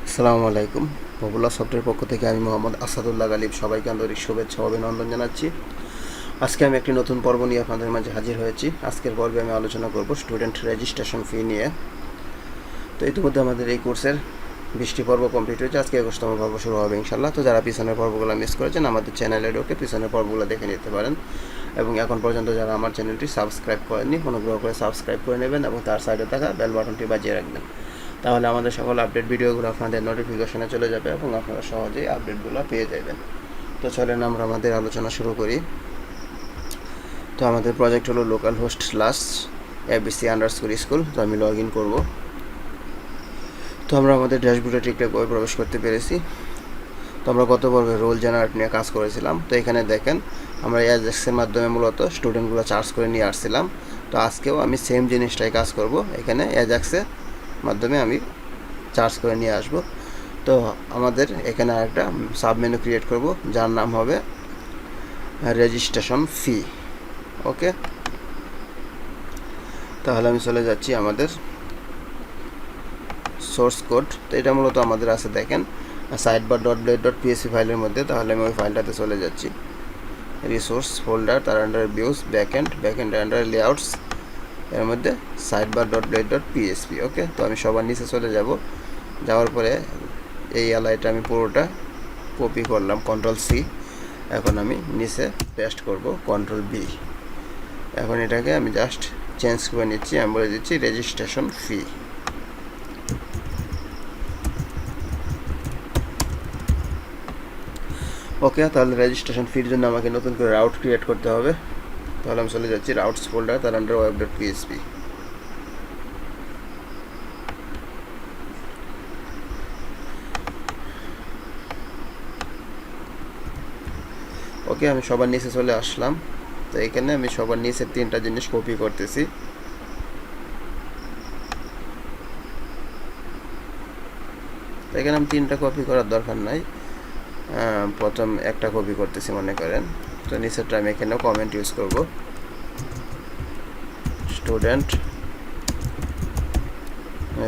আসসালামু আলাইকুম। Popular software পক্ষ থেকে আমি মোহাম্মদ আসাদুল্লাহ গালিব সবাইকে আন্তরিক শুভেচ্ছা ও অভিনন্দন জানাচ্ছি। আজকে আমি একটি নতুন পর্ব নিয়ে আপনাদের মাঝে হাজির হয়েছি। আজকের পর্বে আমি আলোচনা করব স্টুডেন্ট রেজিস্ট্রেশন ফি নিয়ে। তো ইতিমধ্যে আমাদের এই কোর্সের 20টি পর্ব কমপ্লিট হয়েছে, আজকে 21তম পর্ব শুরু হবে ইনশাল্লাহ। তো যারা পিছনের পর্বগুলো মিস করেছেন আমাদের চ্যানেলে ঢুকে পিছনের পর্বগুলো দেখে নিতে পারেন, এবং এখন পর্যন্ত যারা আমার চ্যানেলটি সাবস্ক্রাইব করেননি অনুগ্রহ করে সাবস্ক্রাইব করে নেবেন এবং তার সাইডে থাকা বেল বাটনটি বাজিয়ে রাখবেন। তাহলে আমাদের সকল আপডেট ভিডিওগুলো আপনাদের নোটিফিকেশনে চলে যাবে এবং আপনারা সহজেই আপডেটগুলো পেয়ে যাবেন। তো চলেন আমরা আমাদের আলোচনা শুরু করি। তো আমাদের প্রজেক্ট হলো লোকাল হোস্ট /abc_school। তো আমি লগ ইন করবো। তো আমরা আমাদের ড্যাশবোর্ডে ঠিকঠাক করে প্রবেশ করতে পেরেছি। তো আমরা গত পর্বে রোল জেনারেট নিয়ে কাজ করেছিলাম। তো এখানে দেখেন আমরা অ্যাজাক্সের মাধ্যমে মূলত স্টুডেন্টগুলো চার্জ করে নিয়ে আসছিলাম। তো আজকেও আমি সেম জিনিসটাই কাজ করব, এখানে অ্যাজাক্সের মাধ্যমে আমি চার্জ করে নিয়ে আসব। তো আমাদের এখানে আরেকটা সাবমেনু ক্রিয়েট করব যার নাম হবে রেজিস্ট্রেশন ফি। ওকে, তাহলে আমি চলে যাচ্ছি আমাদের সোর্স কোড। তো এটা মূলত আমাদের আছে দেখেন sidebar.blade.php ফাইলের মধ্যে। তাহলে আমি ওই ফাইলটাতে চলে যাচ্ছি, রিসোর্স ফোল্ডার, তার আন্ডারে ভিউজ, ব্যাকএন্ড আন্ডারে লেআউটস, এর মধ্যে sidebar.blade.php। ওকে, তো আমি সবার নিচে চলে যাব। যাওয়ার পরে এই এলাইটা আমি পুরোটা কপি করলাম, Ctrl+C। এখন আমি নিচে পেস্ট করব, Ctrl+V। এখন এটাকে আমি জাস্ট চেঞ্জ করে নিচ্ছি, আমি বলে দিচ্ছি রেজিস্ট্রেশন ফি। ওকে, তাহলে রেজিস্ট্রেশন ফির জন্য আমাকে নতুন করে রাউট ক্রিয়েট করতে হবে। তাহলে আমি চলে যাচ্ছি রাউটস ফোল্ডার, তার আন্ডার web.php। ওকে, আমি সবার নিচে চলে আসলাম। তো এখানে আমি সবার নিচে 3টা জিনিস কপি করতেছি। তো এখানে আমি 3টা কপি করার দরকার নাই, প্রথম একটা কপি করতেছি মনে করেন। তো নিচেরটা আমি এখানেও কমেন্ট ইউজ করব, স্টুডেন্ট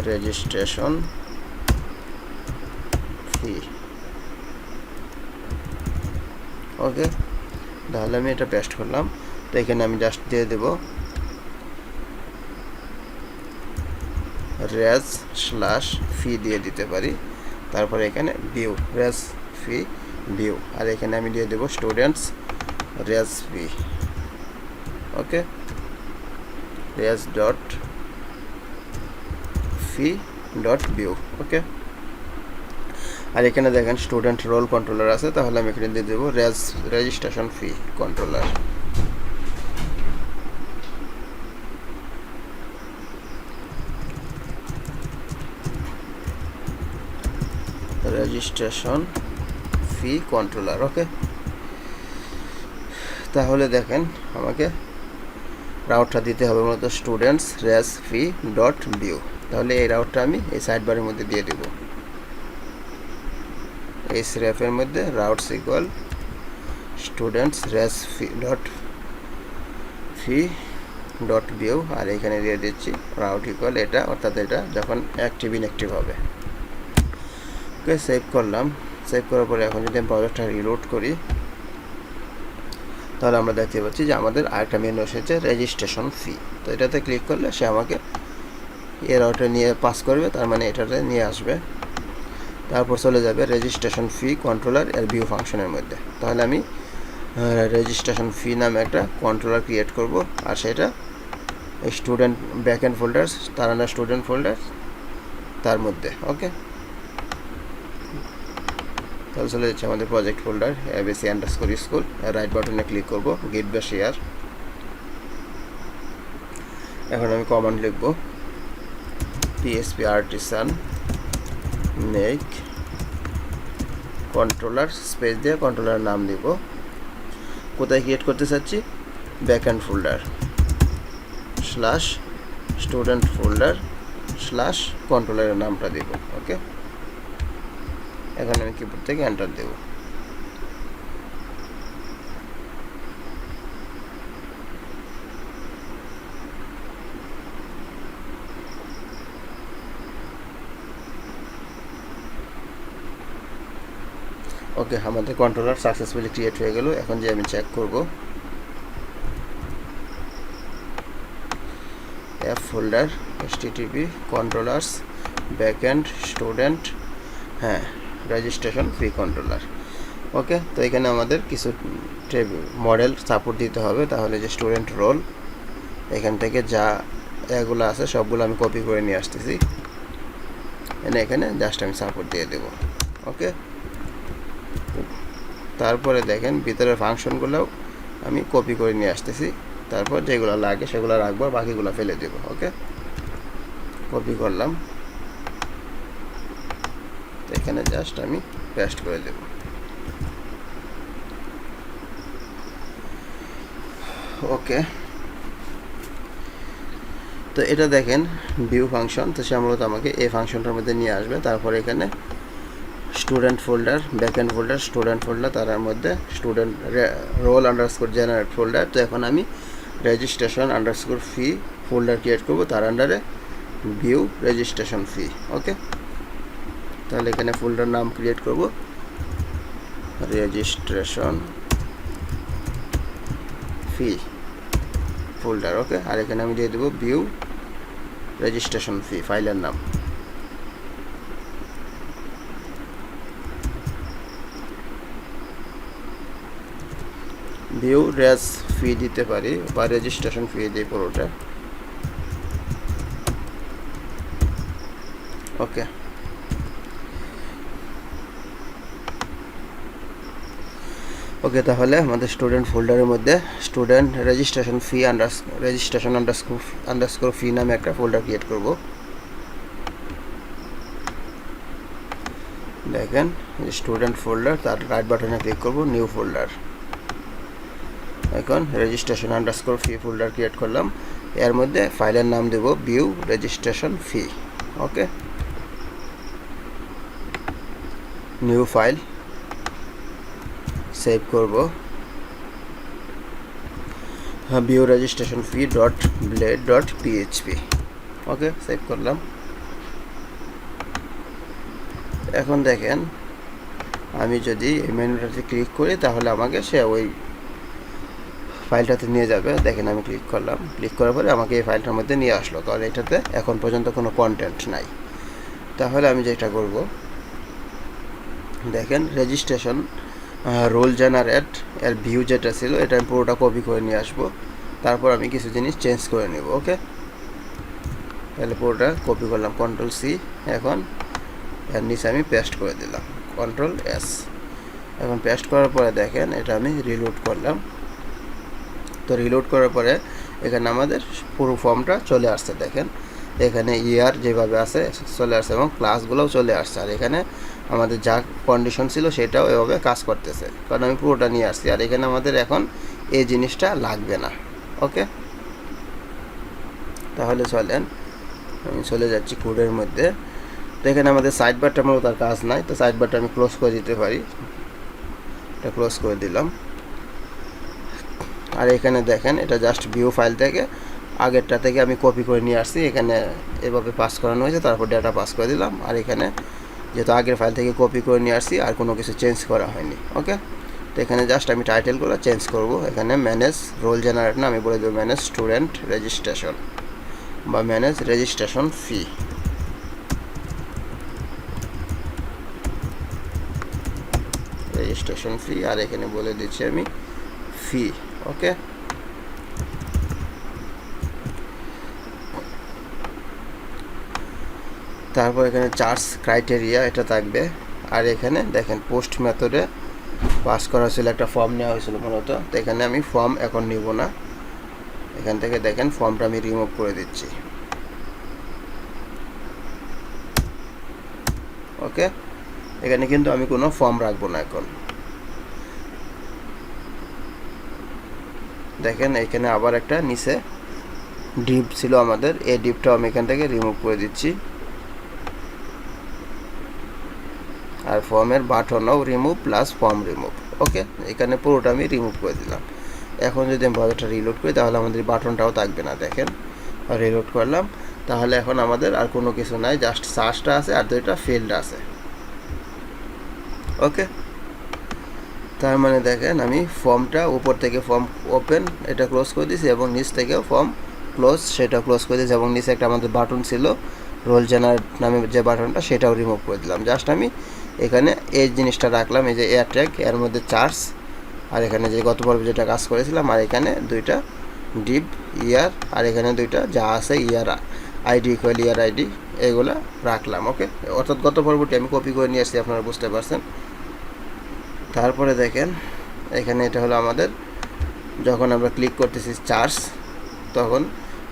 রেজিস্ট্রেশন ফি। ওকে, তাহলে আমি এটা পেস্ট করলাম। তো এখানে আমি জাস্ট দিয়ে দেব রেজ/ফি দিয়ে দিতে পারি। তারপরে এখানে ভিউ, রেজ ফি ভিউ, আর এখানে আমি দিয়ে দেব স্টুডেন্টস রেজ ফি। ওকে, রেজ.ফি.ভিউ। ওকে, আর এখানে দেখেন স্টুডেন্ট রোল কন্ট্রোলার আছে, তাহলে আমি এখানে দিয়ে দেবো registration fee controller. Registration fee controller. Okay, তাহলে দেখেন আমাকে রাউটটা দিতে হবে মূলত students reg fee dot view. তাহলে এই রাউটটা আমি এই সাইড বারের মধ্যে দিয়ে দেব, এই স্রেফের মধ্যে routes equal students reg fee dot view, আর এখানে দিয়ে দিচ্ছি রাউট ইকুয়াল এটা, অর্থাৎ এটা যখন অ্যাক্টিভ ইনঅ্যাক্টিভ হবে। ওকে, সেভ করলাম। সেভ করার পরে এখন যদি আমি প্রজেক্টটা রিলোড করি, তাহলে আমরা দেখতে পাচ্ছি যে আমাদের আরেকটা মেনু এসেছে রেজিস্ট্রেশন ফি। তো এটাতে ক্লিক করলে সে আমাকে এর অর্ডার নিয়ে পাস করবে, তার মানে এটাতে নিয়ে আসবে। তারপর চলে যাবে রেজিস্ট্রেশন ফি কন্ট্রোলার এর ভিউ ফাংশনের মধ্যে। তাহলে আমি রেজিস্ট্রেশন ফি নামে একটা কন্ট্রোলার ক্রিয়েট করব, আর সেটা স্টুডেন্ট ব্যাকএন্ড ফোল্ডার, তার আন্ডার স্টুডেন্ট ফোল্ডার তার মধ্যে। ওকে, তাহলে চলে যাচ্ছে আমাদের প্রজেক্ট ফোল্ডার abc_school। রাইট বাটনে ক্লিক করব, গিট বা শেয়ার। এখন আমি কমান্ড লিখব php artisan make controller, space দিয়ে কন্ট্রোলার নাম দিব। কোথায় ক্রিয়েট করতে চাচ্ছি? ব্যাকএন্ড ফোল্ডার /স্টুডেন্ট ফোল্ডার /কন্ট্রোলারের নামটা দিব। ওকে, এখন আমি কিবোর্ড থেকে এন্টার দেব। ওকে, আমাদের কন্ট্রোলার সাকসেসফুলি ক্রিয়েট হয়ে গেল। এখন যে আমি চেক করব app folder http controllers backend student, হ্যাঁ, রেজিস্ট্রেশন ফ্রি কন্ট্রোলার। ওকে, তো এখানে আমাদের কিছু মডেল সাপোর্ট দিতে হবে। তাহলে যে স্টুডেন্ট রোল, এখান থেকে যা এগুলো আছে সবগুলো আমি কপি করে নিয়ে আসতেছি, এখানে জাস্ট আমি সাপোর্ট দিয়ে দেব। ওকে, তারপরে দেখেন ভিতরের ফাংশনগুলোও আমি কপি করে নিয়ে আসতেছি। তারপর যেগুলো লাগে সেগুলো রাখবো, বাকিগুলো ফেলে দেব। ওকে, কপি করলাম, তো এখানে জাস্ট আমি পেস্ট করে দেব। ওকে, তো এটা দেখেন ভিউ ফাংশন, তো সে মূলত আমাকে এই ফাংশনটার মধ্যে নিয়ে আসবে। তারপর এখানে student folder, backend folder, student folder, তার মধ্যে student role underscore generate folder. তো এখন আমি registration underscore fee folder create করব, তার আন্ডারে ভিউ রেজিস্ট্রেশন ফি। ওকে, তাহলে এখানে ফোল্ডার নাম ক্রিয়েট করব রেজিস্ট্রেশন ফি ফোল্ডার। ওকে, আর এখানে আমি দিয়ে দেবো ভিউ রেজিস্ট্রেশন ফি, ফাইলের নাম। ভিউ রেজ ফি দিতে পারি বা রেজিস্ট্রেশন ফি দিই পুরোটা। ওকে, ওকে, তাহলে আমাদের স্টুডেন্ট ফোল্ডারের মধ্যে student registration fee underscore fee নামে একটা ফোল্ডার ক্রিয়েট করব। দেখেন স্টুডেন্ট ফোল্ডার, তার রাইট বাটনে ক্লিক করব, নিউ ফোল্ডার। এখন registration underscore fee folder create করলাম, এর মধ্যে ফাইলের নাম দেব view registration fee. Okay, new file save করব, view registration fee dot blade dot PHP. Okay, save করলাম। এখন দেখেন আমি যদি এই মেনুটাতে ক্লিক করি তাহলে আমাকে সে ওই ফাইলটাতে নিয়ে যাবে। দেখেন আমি ক্লিক করলাম, ক্লিক করার পরে আমাকে এই ফাইলটার মধ্যে নিয়ে আসলো, কারণ এটাতে এখন পর্যন্ত কোনো কন্টেন্ট নাই। তাহলে আমি যেটা করব, দেখেন রেজিস্ট্রেশন রোল জেনারেট এর ভিউ যেটা ছিল এটা আমি পুরোটা কপি করে নিয়ে আসবো। তারপর আমি কিছু জিনিস চেঞ্জ করে নেব। ওকে, তাহলে পুরোটা কপি করলাম, কন্ট্রোল সি। এখন এর নিচে আমি পেস্ট করে দিলাম, কন্ট্রোল এস। এখন পেস্ট করার পরে দেখেন এটা আমি রিলোড করলাম। তো রিলোড করার পরে এখানে আমাদের পুরো ফর্মটা চলে আসছে। দেখেন এখানে ইয়ার যেভাবে আছে চলে আসছে এবং ক্লাসগুলোও চলে আসছে। আর এখানে আমাদের যা কন্ডিশন ছিল সেটাও এভাবে কাজ করতেছে, কারণ আমি পুরোটা নিয়ে আসছি। আর এখানে আমাদের এখন এই জিনিসটা লাগবে না। ওকে, তাহলে চলেন আমি চলে যাচ্ছি কোডের মধ্যে। তো এখানে আমাদের সাইড বারটা মূলত তার কাজ নাই, তো সাইড বারটা আমি ক্লোজ করে দিতে পারি। এটা ক্লোজ করে দিলাম। আর এখানে দেখেন এটা জাস্ট ভিউ ফাইল থেকে আগেরটা থেকে আমি কপি করে নিয়ে আসছি, এখানে এভাবে পাস করানো হয়েছে, তারপর ডেটা পাস করে দিলাম। আর এখানে যেহেতু আগের ফাইল থেকে কপি করে নিয়ে আসছি আর কোনো কিছু চেঞ্জ করা হয়নি। ওকে, তো এখানে জাস্ট আমি টাইটেলগুলো চেঞ্জ করব। এখানে ম্যানেজ রোল জেনারেট না, আমি বলে দেবো ম্যানেজ স্টুডেন্ট রেজিস্ট্রেশন বা manage registration fee. Registration fee, আর এখানে বলে দিচ্ছি আমি ফি। ওকে, তারপর এখানে চার্জ ক্রাইটেরিয়া এটা থাকবে। আর এখানে দেখেন পোস্ট মেথডে পাস করা হয়েছিল, একটা ফর্ম নেওয়া হয়েছিল মূলত। তো এখানে আমি ফর্ম এখন নিব না, এখান থেকে দেখেন ফর্মটা আমি রিমুভ করে দিচ্ছি। ওকে, এখানে কিন্তু আমি কোনো ফর্ম রাখবো না এখন। দেখেন এখানে আবার একটা নিচে ডিপ ছিল আমাদের, এই ডিপটাও আমি এখান থেকে রিমুভ করে দিচ্ছি। আর ফর্মের বাটনও রিমুভ প্লাস ফর্ম রিমুভ। ওকে, এখানে পুরোটা আমি রিমুভ করে দিলাম। এখন যদি আমি ব্রাউজারটা রিলোড করি তাহলে আমাদের বাটনটাও থাকবে না। দেখেন রিলোড করলাম, তাহলে এখন আমাদের আর কোনো কিছু নাই, জাস্ট সার্চটা আছে আর দুইটা ফিল্ড আছে। ওকে, তার মানে দেখেন আমি ফর্মটা উপর থেকে ফর্ম ওপেন এটা ক্লোজ করে দিয়েছি এবং নিচ থেকেও ফর্ম ক্লোজ সেটা ক্লোজ করে দিয়েছি এবং নিচে একটা আমাদের বাটন ছিল রোল জেনারেট নামে যে বাটনটা সেটাও রিমুভ করে দিলাম। জাস্ট আমি এখানে এই জিনিসটা রাখলাম, এই যে এয়ার ট্যাগ, এর মধ্যে চার্জ, আর এখানে যে গত পর্বে যেটা কাজ করেছিলাম, আর এখানে দুইটা ডিপ ইয়ার, আর এখানে দুইটা যা আছে ইয়ার আইডি ইকুয়াল ইয়ার আইডি, এগুলো রাখলাম। ওকে, অর্থাৎ গত পর্বটি আমি কপি করে নিয়ে আসছি, আপনারা বুঝতে পারছেন। তারপরে দেখেন এখানে এটা হলো আমাদের যখন আমরা ক্লিক করতেছি চার্জ, তখন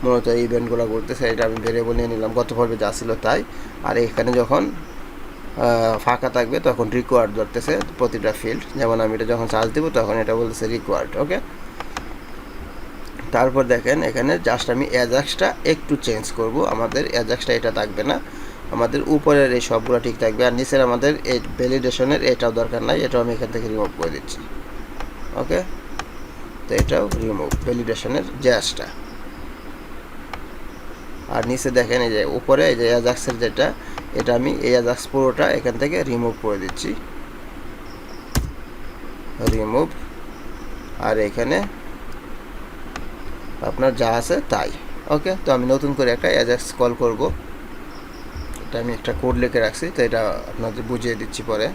মূলত এই ইভেন্টগুলো করতেছে। এটা আমি ভেরিয়েবল নিয়ে নিলাম, গত পর্বে যা ছিল তাই। আর এখানে যখন ফাঁকা থাকবে তখন রিকোয়ার্ড ধরতেছে প্রতিটা ফিল্ড, যেমন আমি এটা যখন চার্জ দেবো তখন এটা বলতেছে রিকোয়ার্ড। ওকে, তারপর দেখেন এখানে জাস্ট আমি অ্যাজাক্সটা একটু চেঞ্জ করব। আমাদের অ্যাজাক্সটা এটা থাকবে না, আমাদের উপরের এই সবগুলো ঠিক থাকবে, আর নিচের আমাদের এই ভ্যালিডেশনের এটাও দরকার নাই, এটাও আমি এখান থেকে রিমুভ করে দিচ্ছি। ওকে, তো এটাও রিমুভ ভ্যালিডেশনের জাস্টটা। আর নিচে দেখেন এই যে উপরে এই যে অ্যাজাক্সের যেটা, এটা আমি এই অ্যাজাক্স পুরোটা এখান থেকে রিমুভ করে দিচ্ছি, রিমুভ। আর এখানে আপনার যা আছে তাই। ওকে, তো আমি নতুন করে একটা অ্যাজাক্স কল করব। এটা আমি একটা কোড লিখে রাখছি, তো এটা আপনাদের বুঝিয়ে দিচ্ছি পরে।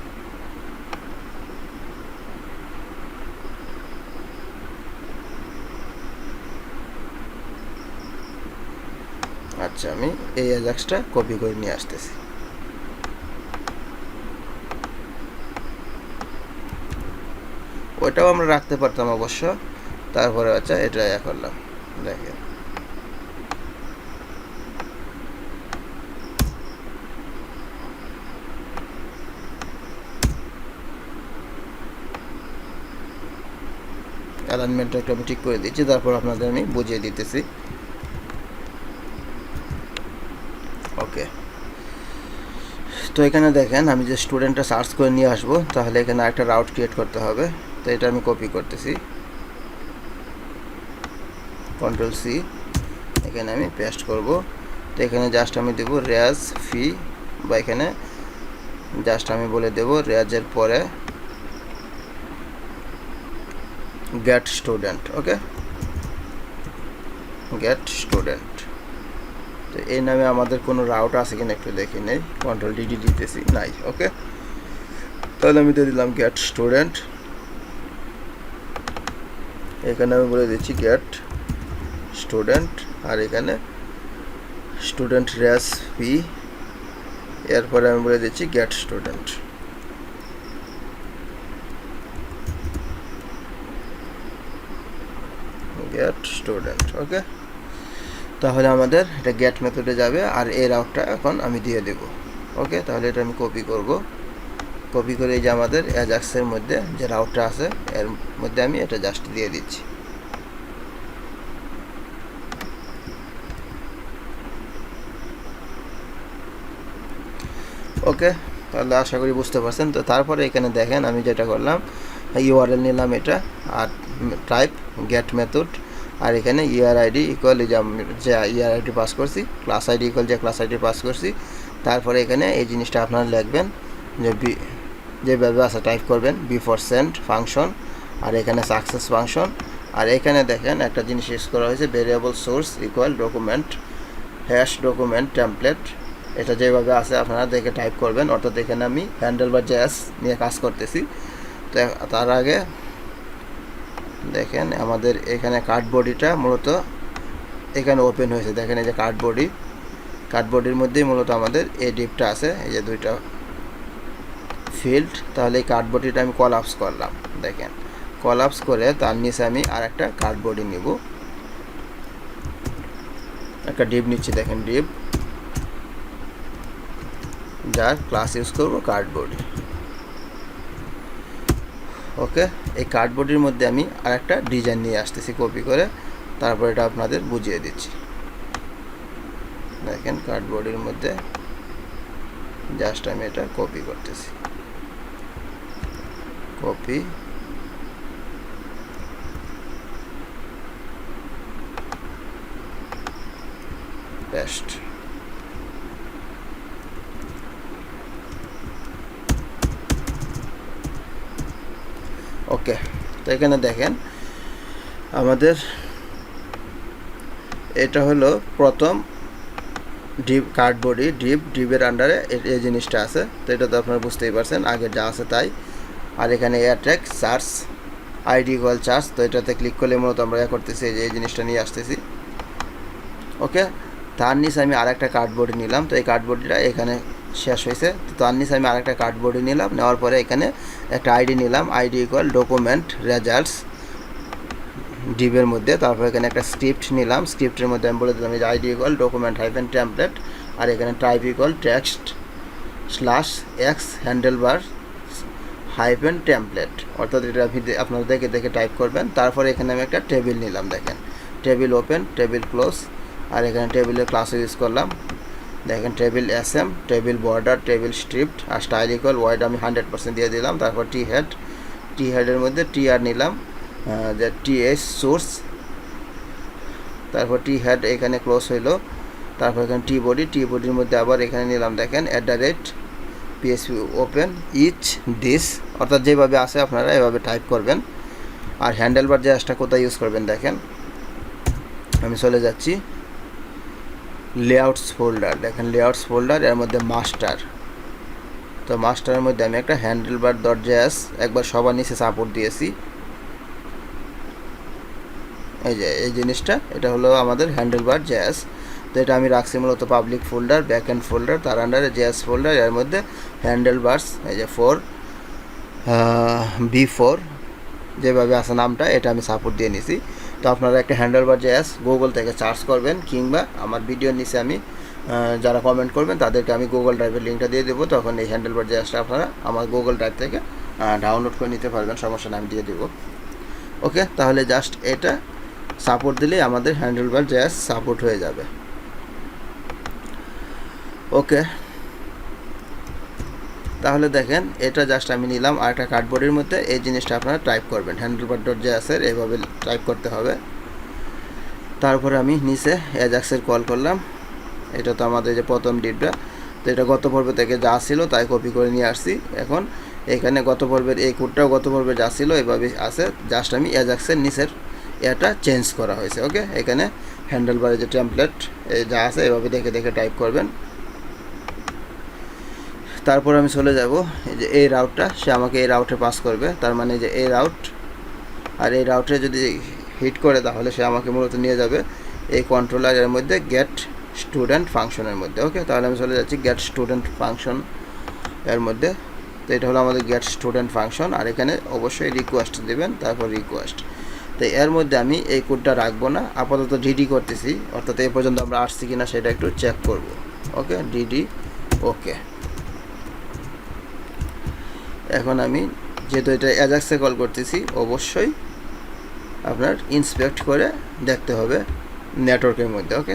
আচ্ছা, আমি এই অ্যাজাক্সটা কপি করে নিয়ে আসতেছি। ওইটাও আমরা রাখতে পারতাম অবশ্য, তারপরে আচ্ছা এটা করলাম। দেখেন অ্যালাইনমেন্টটা একটু আমি ঠিক করে দিচ্ছি, তারপর আপনাদের আমি বুঝিয়ে দিতেছি। ওকে, তো এখানে দেখেন আমি যে স্টুডেন্টটা সার্চ করে নিয়ে আসবো, তাহলে এখানে একটা রাউট ক্রিয়েট করতে হবে। তো এটা আমি কপি করতেছি, কন্ট্রোল সি, এখানে আমি পেস্ট করব। তো এখানে জাস্ট আমি দেব রেয়াজ ফি, বা এখানে জাস্ট আমি বলে দেব রেয়াজের পরে গেট স্টুডেন্ট। ওকে, গেট স্টুডেন্ট। তো এই নামে আমাদের কোনো রাউট আছে কিনা একটু দেখি নেই, কন্ট্রোল ডিডি দিতেছি, নাই। ওকে, তাহলে আমি দিয়ে দিলাম গেট স্টুডেন্ট। এখানে আমি বলে দিচ্ছি গেট স্টুডেন্ট, আর এখানে স্টুডেন্ট রেস ফি, এরপরে আমি বলে দিচ্ছি get student. Get student. Okay, তাহলে আমাদের এটা গেট মেথডে যাবে, আর এই রাউটটা এখন আমি দিয়ে দেব। ওকে, তাহলে এটা আমি কপি করব, কপি করে এই যে আমাদের অ্যাজাক্সের মধ্যে যে রাউটটা আছে এর মধ্যে আমি এটা জাস্ট দিয়ে দিচ্ছি। ওকে, তাহলে আশা করি বুঝতে পারছেন। তো তারপরে এখানে দেখেন আমি যেটা করলাম, ইউআরএল নিলাম এটা, আর টাইপ গেট মেথড, আর এখানে ইয়ার আইডি ইকুয়াল যে ইয়ার আইডি পাস করছি, ক্লাস আইডি ইকুয়াল যে ক্লাস আইডি পাস করছি। তারপরে এখানে এই জিনিসটা আপনারা লিখবেন যে যেভাবে আছে টাইপ করবেন, বিফোর সেন্ড ফাংশন, আর এখানে সাকসেস ফাংশন। আর এখানে দেখেন একটা জিনিস ইউজ করা হয়েছে, variable source equal document hash document template. এটা যেভাবে আছে আপনারা দেখে টাইপ করবেন, অর্থাৎ এখানে আমি হ্যান্ডেল বা জ্যাস নিয়ে কাজ করতেছি। তো তার আগে দেখেন আমাদের এখানে কার্ডবডিটা মূলত এখানে ওপেন হয়েছে, দেখেন এই যে কার্ডবডির মধ্যেই মূলত আমাদের এই ডিপটা আছে, এই যে দুইটা ফিল্ড। তাহলে এই কার্ডবডিটা আমি কলাপস করলাম, দেখেন কলাপস করে তার নিচে আমি আর একটা কার্ডবডি নিব, একটা ডিপ নিচ্ছি, দেখেন ডিপ, যার ক্লাস ইউজ করবো কার্ডবডি। ওকে, এই কার্ডবডির মধ্যে আমি আর একটা ডিজাইন নিয়ে আসতেছি কপি করে, তারপর এটা আপনাদের বুঝিয়ে দিচ্ছি। দেখেন কার্ডবডির মধ্যে জাস্ট আমি এটা কপি করতেছি, কপি পেস্ট। ওকে, তো এখানে দেখেন আমাদের এটা হলো প্রথম ডিপ কার্ডবোর্ডই ডিপের আন্ডারে এই জিনিসটা আছে। তো এটা তো আপনারা বুঝতেই পারছেন, আগে যা আছে তাই। আর এখানে এয়ারট্যাগ চার্জ আইডি ইকুয়াল চার্জ, তো এটাতে ক্লিক করলে মূলত আমরা করতেছি যে এই জিনিসটা নিয়ে আসতেছি। ওকে, তার নিচে আমি আরেকটা কার্ডবোর্ডে নিলাম, তো এই কার্ডবোর্ডটা এখানে শেষ হয়েছে। তো তার নিচে আমি আরেকটা কার্ডবোর্ডে নিলাম, নেওয়ার পরে এখানে একটা আইডি নিলাম, আইডি ইকুয়াল ডকুমেন্ট রেজাল্টস ডিপের মধ্যে। তারপর এখানে একটা স্ক্রিপ্ট নিলাম, স্ক্রিপ্টের মধ্যে আমি বলে দিলাম যে ID equal document hyphen template, আর এখানে type equal text /x handlebar hyphen template, অর্থাৎ এটা আপনারা দেখে দেখে টাইপ করবেন। তারপরে এখানে আমি একটা টেবিল নিলাম, দেখেন টেবিল ওপেন, টেবিল ক্লোজ, আর এখানে টেবিলের ক্লাসও ইউজ করলাম। দেখেন table SM, table border, table striped, আর স্টাইল ইকুয়াল ওয়াইড আমি 100% দিয়ে দিলাম। তারপর টি হেডের মধ্যে TR নিলাম, যে TH সোর্স, তারপর টি হেড এখানে ক্লোজ হইলো। তারপর এখানে টি বডির মধ্যে আবার এখানে নিলাম দেখেন @PHP ওপেন ইচ দিস, অর্থাৎ যেভাবে আসে আপনারা এভাবে টাইপ করবেন। আর হ্যান্ডেলবার জাস্টটা কোথায় ইউজ করবেন দেখেন, আমি চলে যাচ্ছি লেআউটস ফোল্ডার, দেখেন লেআউটস ফোল্ডার, এর মধ্যে মাস্টার। তো মাস্টারের মধ্যে আমি একটা হ্যান্ডেলবার.js একবার সবার নিচে সাপোর্ট দিয়েছি। এই যে এই জিনিসটা, এটা হলো আমাদের হ্যান্ডেলবার.js। তো এটা আমি রাখছি মূলত পাবলিক ফোল্ডার, ব্যাকএন্ড ফোল্ডার, তার আন্ডারে জেএস ফোল্ডার, এর মধ্যে হ্যান্ডেলবার্স, এই যে B4 যেভাবে আছে নামটা, এটা আমি সাপোর্ট দিয়ে নিছি। তো আপনারা একটা হ্যান্ডেলবার.js গুগল থেকে সার্চ করবেন, কিংবা আমার ভিডিওর নিচে আমি যারা কমেন্ট করবেন তাদেরকে আমি গুগল ড্রাইভের লিঙ্কটা দিয়ে দেবো, তখন এই হ্যান্ডেলবার.jsটা আপনারা আমার গুগল ড্রাইভ থেকে ডাউনলোড করে নিতে পারবেন, সমস্যা না, আমি দিয়ে দেবো। ওকে, তাহলে জাস্ট এটা সাপোর্ট দিলেই আমাদের হ্যান্ডেলবার.js সাপোর্ট হয়ে যাবে। ওকে, তাহলে দেখেন এটা জাস্ট আমি নিলাম আর একটা কার্ডবোর্ডের মধ্যে, এই জিনিসটা আপনারা টাইপ করবেন হ্যান্ডেলবার.js-এর এইভাবে টাইপ করতে হবে। তারপরে আমি নিচে অ্যাজাক্সের কল করলাম, এটা তো আমাদের যে প্রথম ডিপটা, তো এটা গত পর্বে থেকে যা ছিল তাই কপি করে নিয়ে আসছি। এখন এখানে গত পর্বের এই কোডটাও গত পর্বে যা ছিল এভাবে আছে, জাস্ট আমি অ্যাজাক্সের নিচের এটা চেঞ্জ করা হয়েছে। ওকে, এখানে হ্যান্ডেলবারের যে টেমপ্লেট যা আছে এভাবে দেখে দেখে টাইপ করবেন। তারপর আমি চলে যাব এই যে এই রাউটটা, সে আমাকে এই রাউটে পাস করবে, তার মানে যে এই রাউট, আর এই রাউটে যদি হিট করে তাহলে সে আমাকে মূলত নিয়ে যাবে এই কন্ট্রোলারের মধ্যে গেট স্টুডেন্ট ফাংশনের মধ্যে। ওকে, তাহলে আমি চলে যাচ্ছি গেট স্টুডেন্ট ফাংশন এর মধ্যে। তো এটা হলো আমাদের গেট স্টুডেন্ট ফাংশন, আর এখানে অবশ্যই রিকোয়েস্ট দেবেন, তারপর রিকোয়েস্ট। তো এর মধ্যে আমি এই কোডটা রাখবো না, আপাতত ডিডি করতেছি, অর্থাৎ এই পর্যন্ত আমরা আসছি কিনা সেটা একটু চেক করব। ওকে, ডিডি ওকে। এখন আমি যেহেতু এটা অ্যাজাক্সে কল করতেছি, অবশ্যই আপনার ইন্সপেক্ট করে দেখতে হবে নেটওয়ার্কের মধ্যে। ওকে,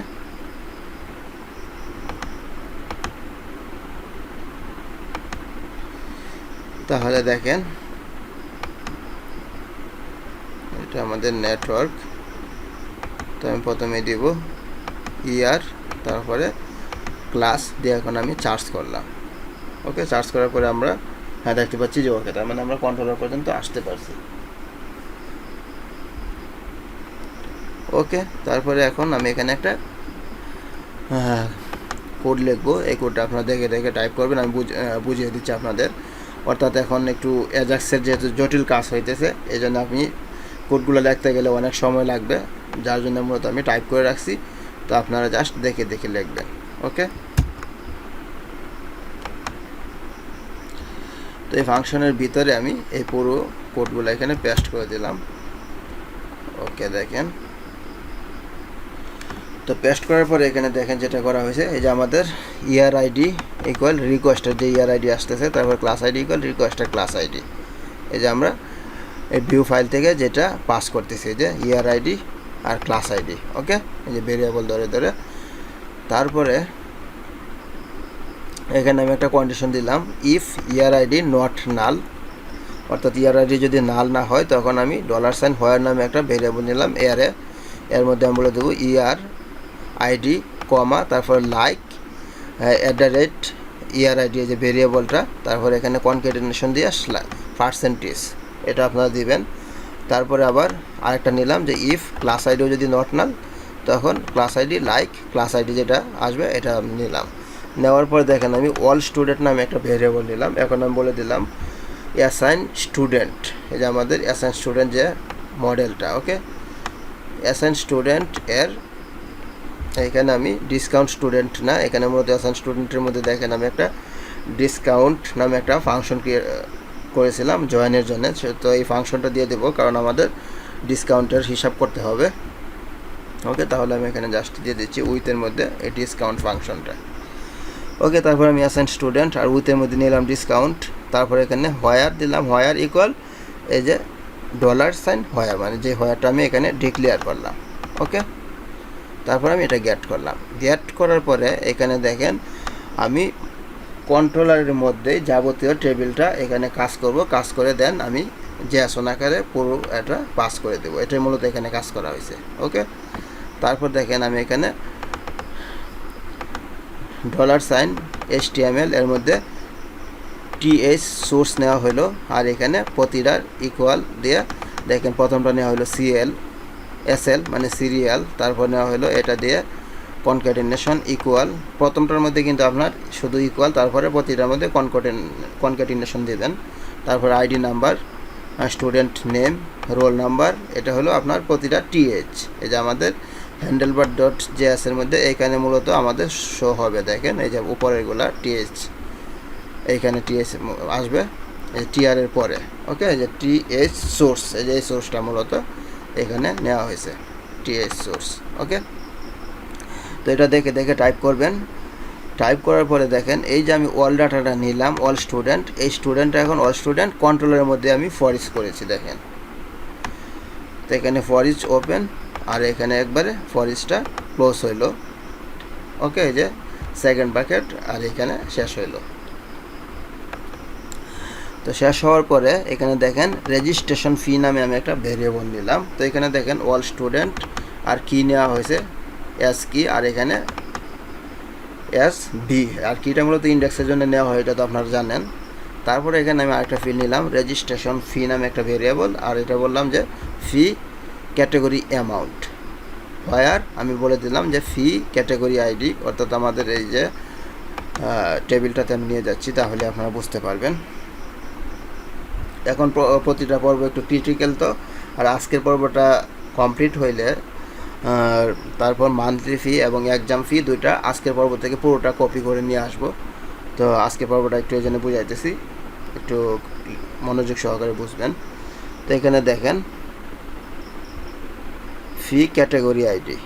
তাহলে দেখেন এটা আমাদের নেটওয়ার্ক। তো আমি প্রথমে দিব তারপরে ক্লাস দিয়ে এখন আমি চার্জ করলাম। ওকে, চার্জ করার পরে আমরা দেখতে পাচ্ছি যে ওকে, তার মানে আমরা কন্ট্রোলার পর্যন্ত আসতে পারছি। ওকে, তারপরে এখন আমি এখানে একটা কোড লিখবো, এই কোডটা আপনারা দেখে দেখে টাইপ করবেন, আমি বুঝিয়ে দিচ্ছি আপনাদের। অর্থাৎ এখন একটু অ্যাজাক্সের যেহেতু জটিল কাজ হইতেছে, এই জন্য আপনি কোডগুলো লিখতে গেলে অনেক সময় লাগবে, যার জন্য মূলত আমি টাইপ করে রাখছি। তো আপনারা জাস্ট দেখে দেখে লিখবেন। ওকে, তো এই ফাংশনের ভিতরে আমি এই পুরো কোডগুলো এখানে পেস্ট করে দিলাম। ওকে, দেখেন তো পেস্ট করার পরে এখানে দেখেন যেটা করা হয়েছে, এই যে আমাদের ID ইকুয়াল রিকোয়েস্টের যে ID আসতেছে, তারপর ক্লাস ID ইকুয়াল রিকোয়েস্টের ক্লাস ID, এই যে আমরা এই ভিউ ফাইল থেকে যেটা পাস করতেছি, যে ID আর ক্লাস ID। ওকে, এই যে ভেরিয়েবল ধরে ধরে। তারপরে এখানে আমি একটা কন্ডিশন দিলাম, ইফ ID নট নাল, অর্থাৎ ID যদি নাল না হয় তখন আমি $হোয়ার নামে একটা ভেরিয়েবল নিলাম এর মধ্যে আমি বলে দেবো ID কমা তারপর লাইক @ ID যে ভেরিয়েবলটা, তারপর এখানে কনক্যাটেনেশন দিয়ে %, এটা আপনারা দিবেন। তারপরে আবার আরেকটা নিলাম যে ইফ ক্লাস আইডিও যদি নট নাল, তখন class ID like class ID যেটা আসবে এটা নিলাম। নেওয়ার পর দেখেন আমি অল স্টুডেন্ট নামে একটা ভেরিয়েবল নিলাম। এখন আমি বলে দিলাম অ্যাসাইন স্টুডেন্ট, এই যে আমাদের অ্যাসাইন স্টুডেন্ট যে মডেলটা, ওকে। অ্যাসাইন স্টুডেন্ট এর এখানে আমি ডিসকাউন্ট স্টুডেন্ট না, এখানে মূলত অ্যাসাইন স্টুডেন্টের মধ্যে দেখেন আমি একটা ডিসকাউন্ট নামে একটা ফাংশন করেছিলাম জয়েনের জন্য। তো এই ফাংশনটা দিয়ে দেবো, কারণ আমাদের ডিসকাউন্টের হিসাব করতে হবে, ওকে। তাহলে আমি এখানে জাস্ট দিয়ে দিচ্ছি উইথের মধ্যে এই ডিসকাউন্ট ফাংশনটা, ওকে। তারপর আমি অ্যাসাইন স্টুডেন্ট আর উইথের মধ্যে নিলাম ডিসকাউন্ট। তারপর এখানে হোয়ার দিলাম, হোয়ার ইকুয়াল এই যে $সাইন হোয়ার, মানে যে হোয়ারটা আমি এখানে ডিক্লেয়ার করলাম, ওকে। তারপর আমি এটা গেট করলাম। গেট করার পরে এখানে দেখেন আমি কন্ট্রোলারের মধ্যেই যাবতীয় টেবিলটা এখানে কাজ করব, কাজ করে দেন আমি জেএসওন আকারে পুরো এটা পাস করে দেবো। এটাই মূলত এখানে কাজ করা হয়েছে, ওকে। তারপর দেখেন আমি এখানে $সাইন HTML এর মধ্যে টিএস সোর্স নেওয়া হলো, আর এখানে প্রতিটার ইকুয়াল দিয়ে দেখেন প্রথমটা নেওয়া হলো SL মানে সিরিয়াল, তারপর নেওয়া হলো এটা দিয়ে কনক্যাটিনেশন ইকুয়াল। প্রথমটার মধ্যে কিন্তু আপনার শুধু ইকুয়াল, তারপরে প্রতিটার মধ্যে কনক্যাটিনেশন দিবেন। তারপর ID number, student name, roll number, এটা হলো আপনার প্রতিটা টিএইচ। এই যে আমাদের handlebar.js এর মধ্যে এইখানে মূলত আমাদের শো হবে, দেখেন এই যে উপরেরগুলা টিএইচ, এইখানে টিএইচ আসবে এই টিআর এর পরে, ওকে। এই যে টিএইচ সোর্স, এই যে এই সোর্সটা মূলত এখানে নেওয়া হয়েছে, টিএইচ সোর্স, ওকে। তো এটা দেখে দেখে টাইপ করবেন। টাইপ করার পরে দেখেন এই যে আমি অল ডাটাটা নিলাম, অল স্টুডেন্ট, এই স্টুডেন্টটা এখন অল স্টুডেন্ট কন্ট্রোলের মধ্যে আমি ফর ইচ করেছি, দেখেন। তো এখানে ফর ইচ ওপেন, আর এখানে একবারে ফর ইচটা ক্লোজ হইল, ওকে। এই যে সেকেন্ড ব্র্যাকেট, আর এখানে শেষ হইল। তো শেষ হওয়ার পরে এখানে দেখেন রেজিস্ট্রেশন ফি নামে আমি একটা ভেরিয়েবল নিলাম। তো এখানে দেখেন অল স্টুডেন্ট আর কি নেওয়া হয়েছে এস কি, আর এখানে এস বি, আর কিটা মূলত ইন্ডেক্সের জন্য নেওয়া হয়, এটা তো আপনারা জানেন। তারপরে এখানে আমি আরেকটা ফিল নিলাম রেজিস্ট্রেশন ফি নামে একটা ভেরিয়েবল, আর এটা বললাম যে ফি ক্যাটেগরি অ্যামাউন্ট, হোয়ার আমি বলে দিলাম যে ফি ক্যাটেগরি আইডি, অর্থাৎ আমাদের এই যে টেবিলটাতে আমি নিয়ে যাচ্ছি, তাহলে আপনারা বুঝতে পারবেন। এখন প্রতিটা পর্ব একটু ক্রিটিক্যাল, তো আর আজকের পর্বটা কমপ্লিট হইলে তারপর মান্থলি ফি এবং এক্সাম ফি দুইটা আজকের পর্ব থেকে পুরোটা কপি করে নিয়ে আসবো। তো আজকের পর্বটা একটু এই জন্য বুঝাইতেছি, একটু মনোযোগ সহকারে বুঝবেন। তো এখানে দেখেন ফি ক্যাটাগরি আইডি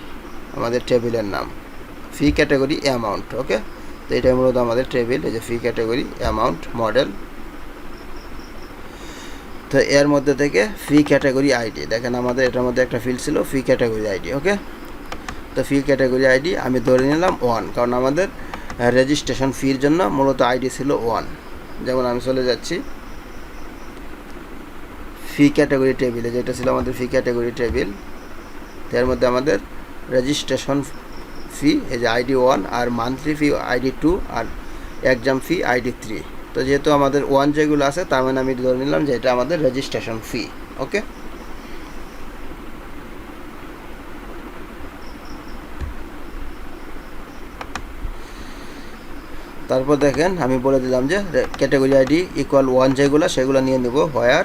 আমাদের টেবিলের নাম, ফি ক্যাটাগরি অ্যামাউন্ট, ওকে। তো এটাই মূলত আমাদের টেবিল, এই যে ফি ক্যাটাগরি অ্যামাউন্ট মডেল। তো এর মধ্যে থেকে ফি ক্যাটাগরি আইডি দেখেন আমাদের এটার মধ্যে একটা ফিল্ড ছিল ফি ক্যাটাগরি আইডি, ওকে। তো ফি ক্যাটাগরি আইডি আমি ধরে নিলাম 1, কারণ আমাদের রেজিস্ট্রেশন ফির জন্য মূলত আইডি ছিল 1। যেমন আমি চলে যাচ্ছি ফি ক্যাটাগরি টেবিলে, যেটা ছিল আমাদের ফি ক্যাটাগরি টেবিল, এর মধ্যে আমাদের রেজিস্ট্রেশন ফি এই যে আইডি 1, আর মান্থলি ফি আইডি 2, আর এক্সাম ফি আইডি 3। তো যেহেতু আমাদের 1 যেগুলো আছে, তার মানে আমি ধরে নিলাম যে এটা আমাদের রেজিস্ট্রেশন ফি, ওকে। তারপর দেখেন আমি বলে দিলাম যে ক্যাটাগরি আইডি ইকুয়াল 1 যেগুলো সেগুলো নিয়ে নেব, হোয়ার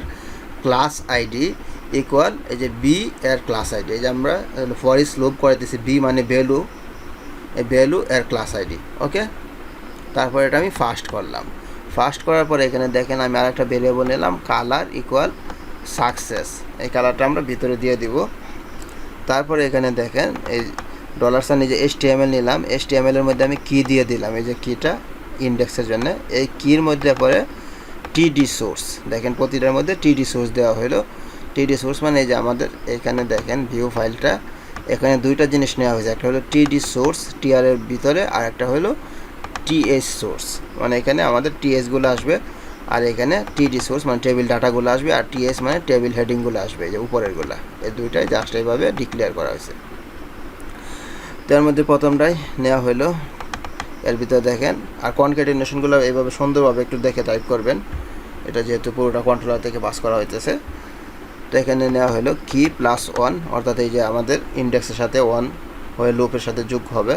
ক্লাস আইডি ইকুয়াল এই যে বি এর ক্লাস আইডি, এই যে আমরা ফর ইচ লুপ করাইতেছি, বি মানে ভ্যালু, এই ভ্যালু এর ক্লাস আইডি, ওকে। তারপর এটা আমি ফার্স্ট করলাম। ফার্স্ট করার পরে এখানে দেখেন আমি আরেকটা ভেরিয়েবল নিলাম কালার ইকুয়াল সাকসেস, এই কালারটা আমরা ভিতরে দিয়ে দিব। তারপরে এখানে দেখেন এই $সাইন এই যে HTML নিলাম, HTML এর মধ্যে আমি কি দিয়ে দিলাম, এই যে কিটা ইন্ডেক্সের জন্য, এই কির মধ্যে পরে টিডি সোর্স, দেখেন প্রতিটার মধ্যে টিডি সোর্স দেওয়া হলো। টিডি সোর্স মানে এই যে আমাদের এখানে দেখেন ভিউ ফাইলটা, এখানে দুইটা জিনিস নেওয়া হয়েছে, একটা হলো টিডি সোর্স টিআর এর ভিতরে, আর একটা হলো টিএস সোর্স, মানে এখানে আমাদের টিএসগুলো আসবে, আর এখানে টিডি সোর্স মানে টেবিল ডাটাগুলো আসবে, আর টিএস মানে টেবিল হেডিংগুলো আসবে, এই যে উপরেরগুলো, এই দুইটাই জাস্ট এইভাবে ডিক্লেয়ার করা হয়েছে। তার মধ্যে প্রথমটাই নেওয়া হলো, এর ভিতরে দেখেন, আর কনক্যাটিনেশনগুলো এইভাবে সুন্দরভাবে একটু দেখে টাইপ করবেন। এটা যেহেতু পুরোটা কন্ট্রোলার থেকে পাস করা হইতেছে। তো এখানে নেওয়া হলো কি +1, অর্থাৎ এই যে আমাদের ইন্ডেক্সের সাথে 1 হয়ে লুপের সাথে যোগ হবে।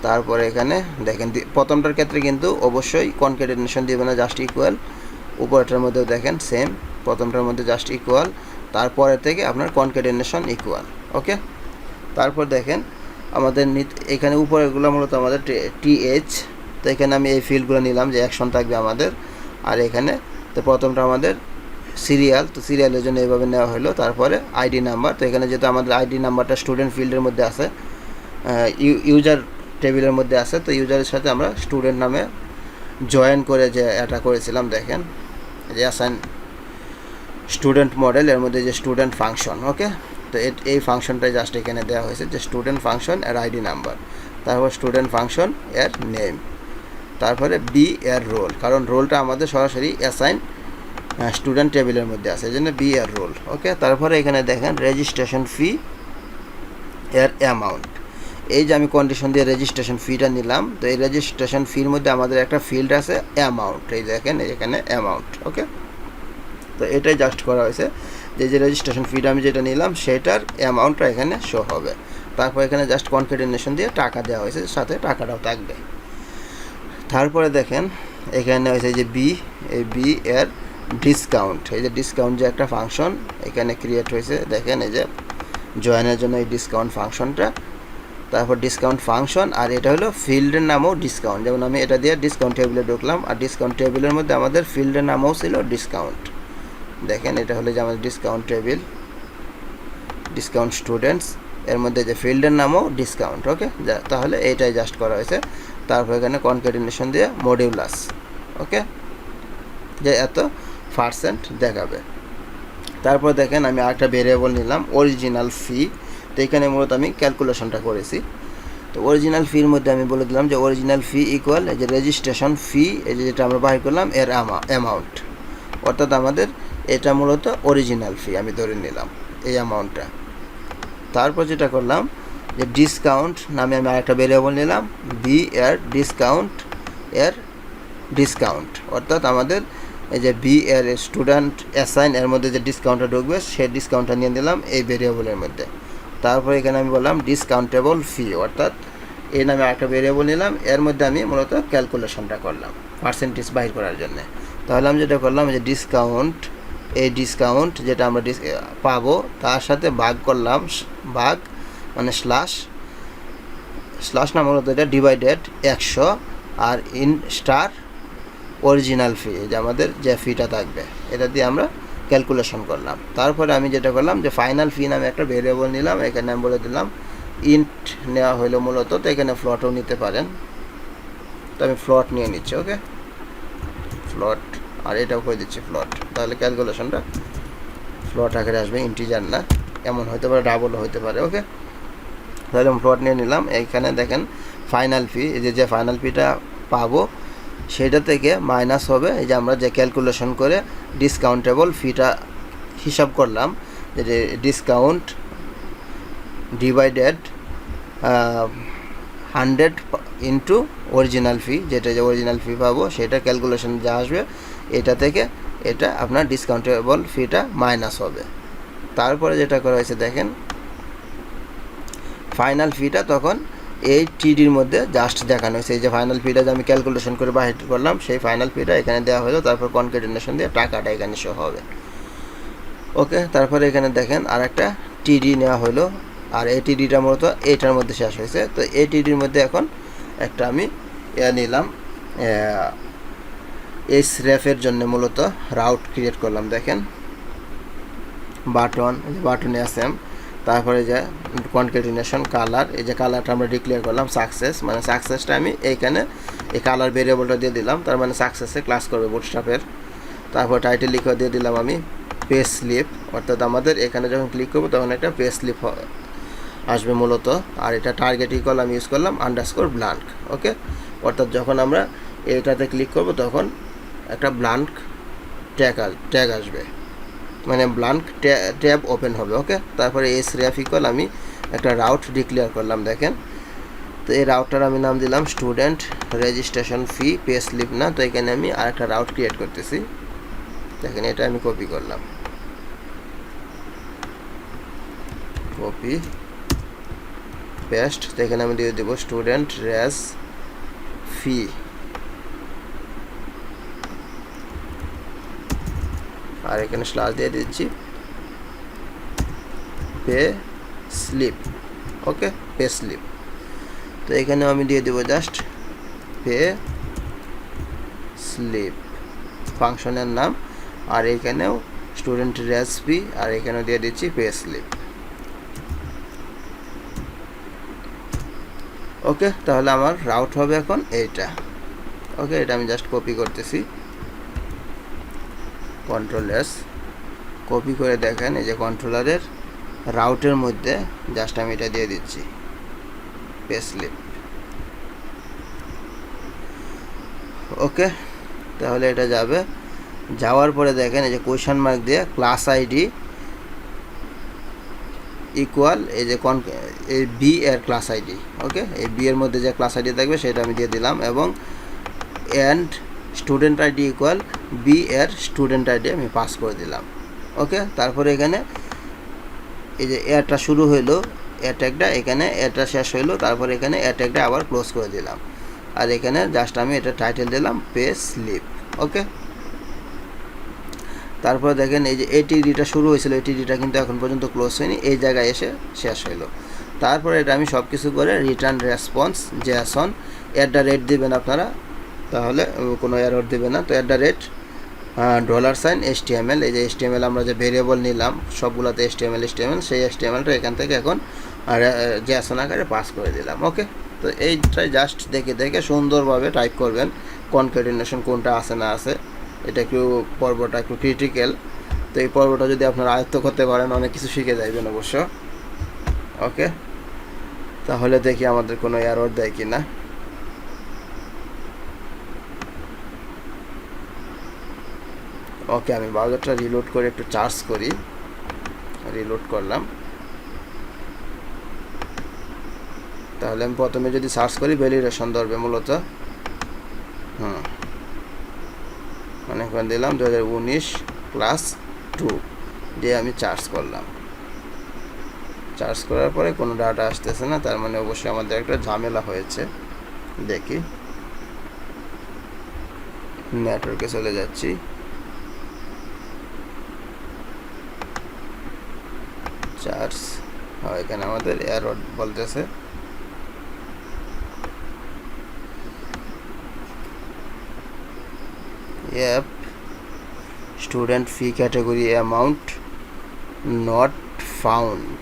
তারপরে এখানে দেখেন প্রথমটার ক্ষেত্রে কিন্তু অবশ্যই কনক্যাটেনেশন দিবে না, জাস্ট ইকুয়াল। উপরটার মধ্যেও দেখেন সেম, প্রথমটার মধ্যে জাস্ট ইকুয়াল, তারপরে থেকে আপনার কনক্যাটেনেশন ইকুয়াল। ওকে, তারপর দেখেন আমাদের এখানে উপরেগুলো মূলত আমাদের TH। তো এখানে আমি এই ফিল্ডগুলো নিলাম যে অ্যাকশন থাকবে আমাদের। আর এখানে তো প্রথমটা আমাদের সিরিয়াল, তো সিরিয়ালের জন্য এইভাবে নেওয়া হলো। তারপরে আইডি নাম্বার, তো এখানে যেহেতু আমাদের আইডি নাম্বারটা স্টুডেন্ট ফিল্ডের মধ্যে আছে, ইউজার টেবিলের মধ্যে আছে, তো ইউজারের সাথে আমরা স্টুডেন্ট নামে জয়েন করে যে এটা করেছিলাম, দেখেন যে অ্যাসাইন স্টুডেন্ট মডেল, এর মধ্যে যে স্টুডেন্ট ফাংশন। ওকে, তো এই ফাংশনটাই জাস্ট এখানে দেওয়া হয়েছে যে স্টুডেন্ট ফাংশন এর আইডি নাম্বার, তারপর স্টুডেন্ট ফাংশন এর নেম, তারপরে বি এর রোল, কারণ রোলটা আমাদের সরাসরি অ্যাসাইন স্টুডেন্ট টেবিলের মধ্যে আছে, এই জন্য বি এর রোল। ওকে, তারপরে এখানে দেখেন রেজিস্ট্রেশন ফি এর অ্যামাউন্ট। এই যে আমি কন্ডিশন দিয়ে রেজিস্ট্রেশন ফিটা নিলাম, তো এই রেজিস্ট্রেশন ফির মধ্যে আমাদের একটা ফিল্ড আছে অ্যামাউন্ট, এই দেখেন এখানে অ্যামাউন্ট। ওকে, তো এটাই জাস্ট করা হয়েছে যে রেজিস্ট্রেশন ফিটা আমি যেটা নিলাম সেটার অ্যামাউন্টটা এখানে শো হবে। তারপর এখানে জাস্ট কনক্যাটেনেশন দিয়ে টাকা দেওয়া হয়েছে, সাথে টাকাটাও থাকবে। তারপরে দেখেন এখানে হয়েছে যে এই বি এর ডিসকাউন্ট, এই যে ডিসকাউন্ট যে একটা ফাংশন এখানে ক্রিয়েট হয়েছে, দেখেন এই যে জয়েনের জন্য এই ডিসকাউন্ট ফাংশনটা। তারপর ডিসকাউন্ট ফাংশন, আর এটা হলো ফিল্ডের নামও ডিসকাউন্ট, যেমন আমি এটা দিয়ে ডিসকাউন্ট টেবিলে ঢুকলাম, আর ডিসকাউন্ট টেবিলের মধ্যে আমাদের ফিল্ডের নামও ছিল ডিসকাউন্ট। দেখেন এটা হলো যে আমাদের ডিসকাউন্ট টেবিল, ডিসকাউন্ট স্টুডেন্টস, এর মধ্যে যে ফিল্ডের নামও ডিসকাউন্ট। ওকে, তাহলে এইটাই জাস্ট করা হয়েছে। তারপর এখানে কনক্যাটেনেশন দিয়ে মডিউলাস, ওকে, যে এত % দেখাবে। তারপর দেখেন আমি আরেকটা ভেরিয়েবল নিলাম অরিজিনাল ফি, তো এখানে মূলত আমি ক্যালকুলেশনটা করেছি। তো অরিজিনাল ফির মধ্যে আমি বলে দিলাম যে অরিজিনাল ফি ইকুয়াল এই যে রেজিস্ট্রেশন ফি, এই যে যেটা আমরা বাহির করলাম এর অ্যামাউন্ট, অর্থাৎ আমাদের এটা মূলত অরিজিনাল ফি আমি ধরে নিলাম এই অ্যামাউন্টটা। তারপর যেটা করলাম যে ডিসকাউন্ট নামে আমি আরেকটা ভেরিয়েবল নিলাম বি এর ডিসকাউন্ট, অর্থাৎ আমাদের এই যে বি এর স্টুডেন্ট অ্যাসাইন এর মধ্যে যে ডিসকাউন্টটা ঢুকবে সেই ডিসকাউন্টটা নিয়ে দিলাম এই ভেরিয়েবলের মধ্যে। তারপর এখানে আমি বললাম ডিসকাউন্টেবল ফি, অর্থাৎ এই নামে একটা ভেরিয়েবল নিলাম, এর মধ্যে আমি মূলত ক্যালকুলেশনটা করলাম % বাহির করার জন্য। তাহলে আমি যেটা করলাম যে ডিসকাউন্ট, এই ডিসকাউন্ট যেটা আমরা পাবো তার সাথে ভাগ করলাম, ভাগ মানে স্ল্যাশ না মূলত এটা ডিভাইডেড 100, আর ইন স্টার অরিজিনাল ফি, যে আমাদের যে ফিটা থাকবে এটা দিয়ে আমরা ক্যালকুলেশন করলাম। তারপরে আমি যেটা করলাম যে ফাইনাল ফি নামে একটা ভেরিয়েবল নিলাম, এখানে আমি বলে দিলাম ইন্ট নেওয়া হলো মূলত, তো এখানে ফ্লটও নিতে পারেন, তো আমি ফ্লট নিয়ে নিচ্ছি। ওকে, ফ্লট, আর এটাও করে দিচ্ছি ফ্লট, তাহলে ক্যালকুলেশনটা ফ্লট আকারে আসবে, ইন্টিজার না, এমন হতে পারে ডাবলও হতে পারে। ওকে, তাহলে আমি ফ্লট নিয়ে নিলাম। এইখানে দেখেন ফাইনাল ফি, এই যে ফাইনাল ফিটা পাবো সেটা থেকে মাইনাস হবে এই যে আমরা যে ক্যালকুলেশন করে ডিসকাউন্টেবল ফিটা হিসাব করলাম, যে ডিসকাউন্ট ডিভাইডেড 100 ইন্টু অরিজিনাল ফি, যেটা যে অরিজিনাল ফি পাবো সেটা ক্যালকুলেশন যা আসবে এটা থেকে এটা আপনার ডিসকাউন্টেবল ফিটা মাইনাস হবে। তারপরে যেটা করা হয়েছে দেখেন ফাইনাল ফিটা তখন এই টিডির মধ্যে জাস্ট দেখানো হয়েছে, এই যে ফাইনাল ফিটা যে আমি ক্যালকুলেশন করে বাহির করলাম সেই ফাইনাল ফিটা এখানে দেওয়া হলো, তারপর কনক্যাটেনেশন দিয়ে টাকাটা এখানে শো হবে। ওকে, তারপরে এখানে দেখেন আর একটা টিডি নেওয়া হলো, আর এই টিডিটা মূলত এইটার মধ্যে শেষ হয়েছে। তো এই টিডির মধ্যে এখন একটা আমি নিলাম এই স্রেফের জন্য মূলত রাউট ক্রিয়েট করলাম, দেখেন বাটনে আছে, তারপরে যে কনক্যাটেনেশন কালার, এই যে কালারটা আমরা ডিক্লেয়ার করলাম সাকসেস, মানে সাকসেসটা আমি এইখানে এই কালার ভেরিয়েবলটা দিয়ে দিলাম, তার মানে সাকসেসে ক্লাস করবে বুটস্ট্র্যাপের। তারপর টাইটেল লিখে দিয়ে দিলাম আমি পে স্লিপ, অর্থাৎ আমাদের এখানে যখন ক্লিক করবো তখন একটা পে স্লিপ আসবে মূলত। আর এটা টার্গেট ইকুয়াল আমি ইউজ করলাম আন্ডারস্কোর ব্ল্যাঙ্ক। ওকে, অর্থাৎ যখন আমরা এটাতে ক্লিক করব তখন একটা ব্ল্যাঙ্ক ট্যাগ আসবে, মানে ব্ল্যাঙ্ক ট্যাব ওপেন হবে। ওকে, তারপরে sref ইকুয়াল আমি একটা রাউট ডিক্লেয়ার করলাম, দেখেন। তো এই রাউটটার আমি নাম দিলাম student registration fee pay slip না, তো এখানে আমি আরেকটা রাউট ক্রিয়েট করতেছি, দেখেন এটা আমি কপি করলাম, কপি পেস্ট। এখানে আমি দিয়ে দেবো স্টুডেন্ট রেজ ফি, আর এখানে স্ল্যাশ দিয়ে দিচ্ছি পে স্লিপ। ওকে, পে স্লিপ। তো এখানে আমি দিয়ে দেবো জাস্ট পে স্লিপ ফাংশনের নাম, আর এখানেও স্টুডেন্ট রেজ ফি, আর এখানেও দিয়ে দিচ্ছি পে স্লিপ। ওকে, তাহলে আমার রাউট হবে এখন এইটা। ওকে, এটা আমি জাস্ট কপি করতেছি, কন্ট্রোল এস, কপি করে দেখেন এই যে কন্ট্রোলারের রাউটের মধ্যে জাস্ট আমি এটা দিয়ে দিচ্ছি পে স্লিপ। ওকে, তাহলে এটা যাবে, যাওয়ার পরে দেখেন এই যে কোয়েশ্চেন মার্ক দিয়ে ক্লাস আইডি ইকুয়াল এই যে এই বি এর ক্লাস আইডি। ওকে, এই বি এর মধ্যে যে ক্লাস আইডি থাকবে সেটা আমি দিয়ে দিলাম, এবং and student ID equal B এর স্টুডেন্ট আইডি আমি পাস করে দিলাম। ওকে, তারপরে এখানে এই যে এয়ারটা শুরু হইলো, অ্যাট্যাগটা এখানে এটা শেষ হইলো, তারপরে এখানে অ্যাট্যাগটা আবার ক্লোজ করে দিলাম, আর এখানে জাস্ট আমি এটা টাইটেল দিলাম পে স্লিপ। ওকে, তারপরে দেখেন এই যে এটিডিটা শুরু হয়েছিল, এটিডিটা কিন্তু এখন পর্যন্ত ক্লোজ হয়নি, এই জায়গায় এসে শেষ হইলো। তারপরে এটা আমি সব কিছু করে রিটার্ন রেসপন্স জেএসন @ দিবেন আপনারা, তাহলে কোনো এরর দেবে না। তো $, HTML, এই যে HTML আমরা যে ভেরিয়েবল নিলাম সবগুলোতে HTML, সেই HTMLটা এখান থেকে এখন জেএসন আকারে পাস করে দিলাম। ওকে, তো এইটাই জাস্ট দেখে দেখে সুন্দরভাবে টাইপ করবেন, কনক্যাটিনেশন কোনটা আছে না আছে, এটা একটু পর্বটা একটু ক্রিটিক্যাল। তো এই পর্বটা যদি আপনারা আয়ত্ত করতে পারেন অনেক কিছু শিখে যাবেন অবশ্য। ওকে, তাহলে দেখি আমাদের কোনো এরর দেয় কি না। ওকে, আমি ব্রাউজারটা রিলোড করে একটু চার্জ করি, রিলোড করলাম। তাহলে আমি প্রথমে যদি সার্চ করি ভ্যালিডেশন ধরবে মূলত, মানে এখানে দিলাম 2019+2 দিয়ে আমি চার্জ করলাম। চার্জ করার পরে কোনো ডাটা আসতেছে না, তার মানে অবশ্যই আমাদের একটা ঝামেলা হয়েছে। দেখি, নেটওয়ার্কে চলে যাচ্ছি, চার্জ, এখানে আমাদের এরর বলতেছে। App student fee category amount not found,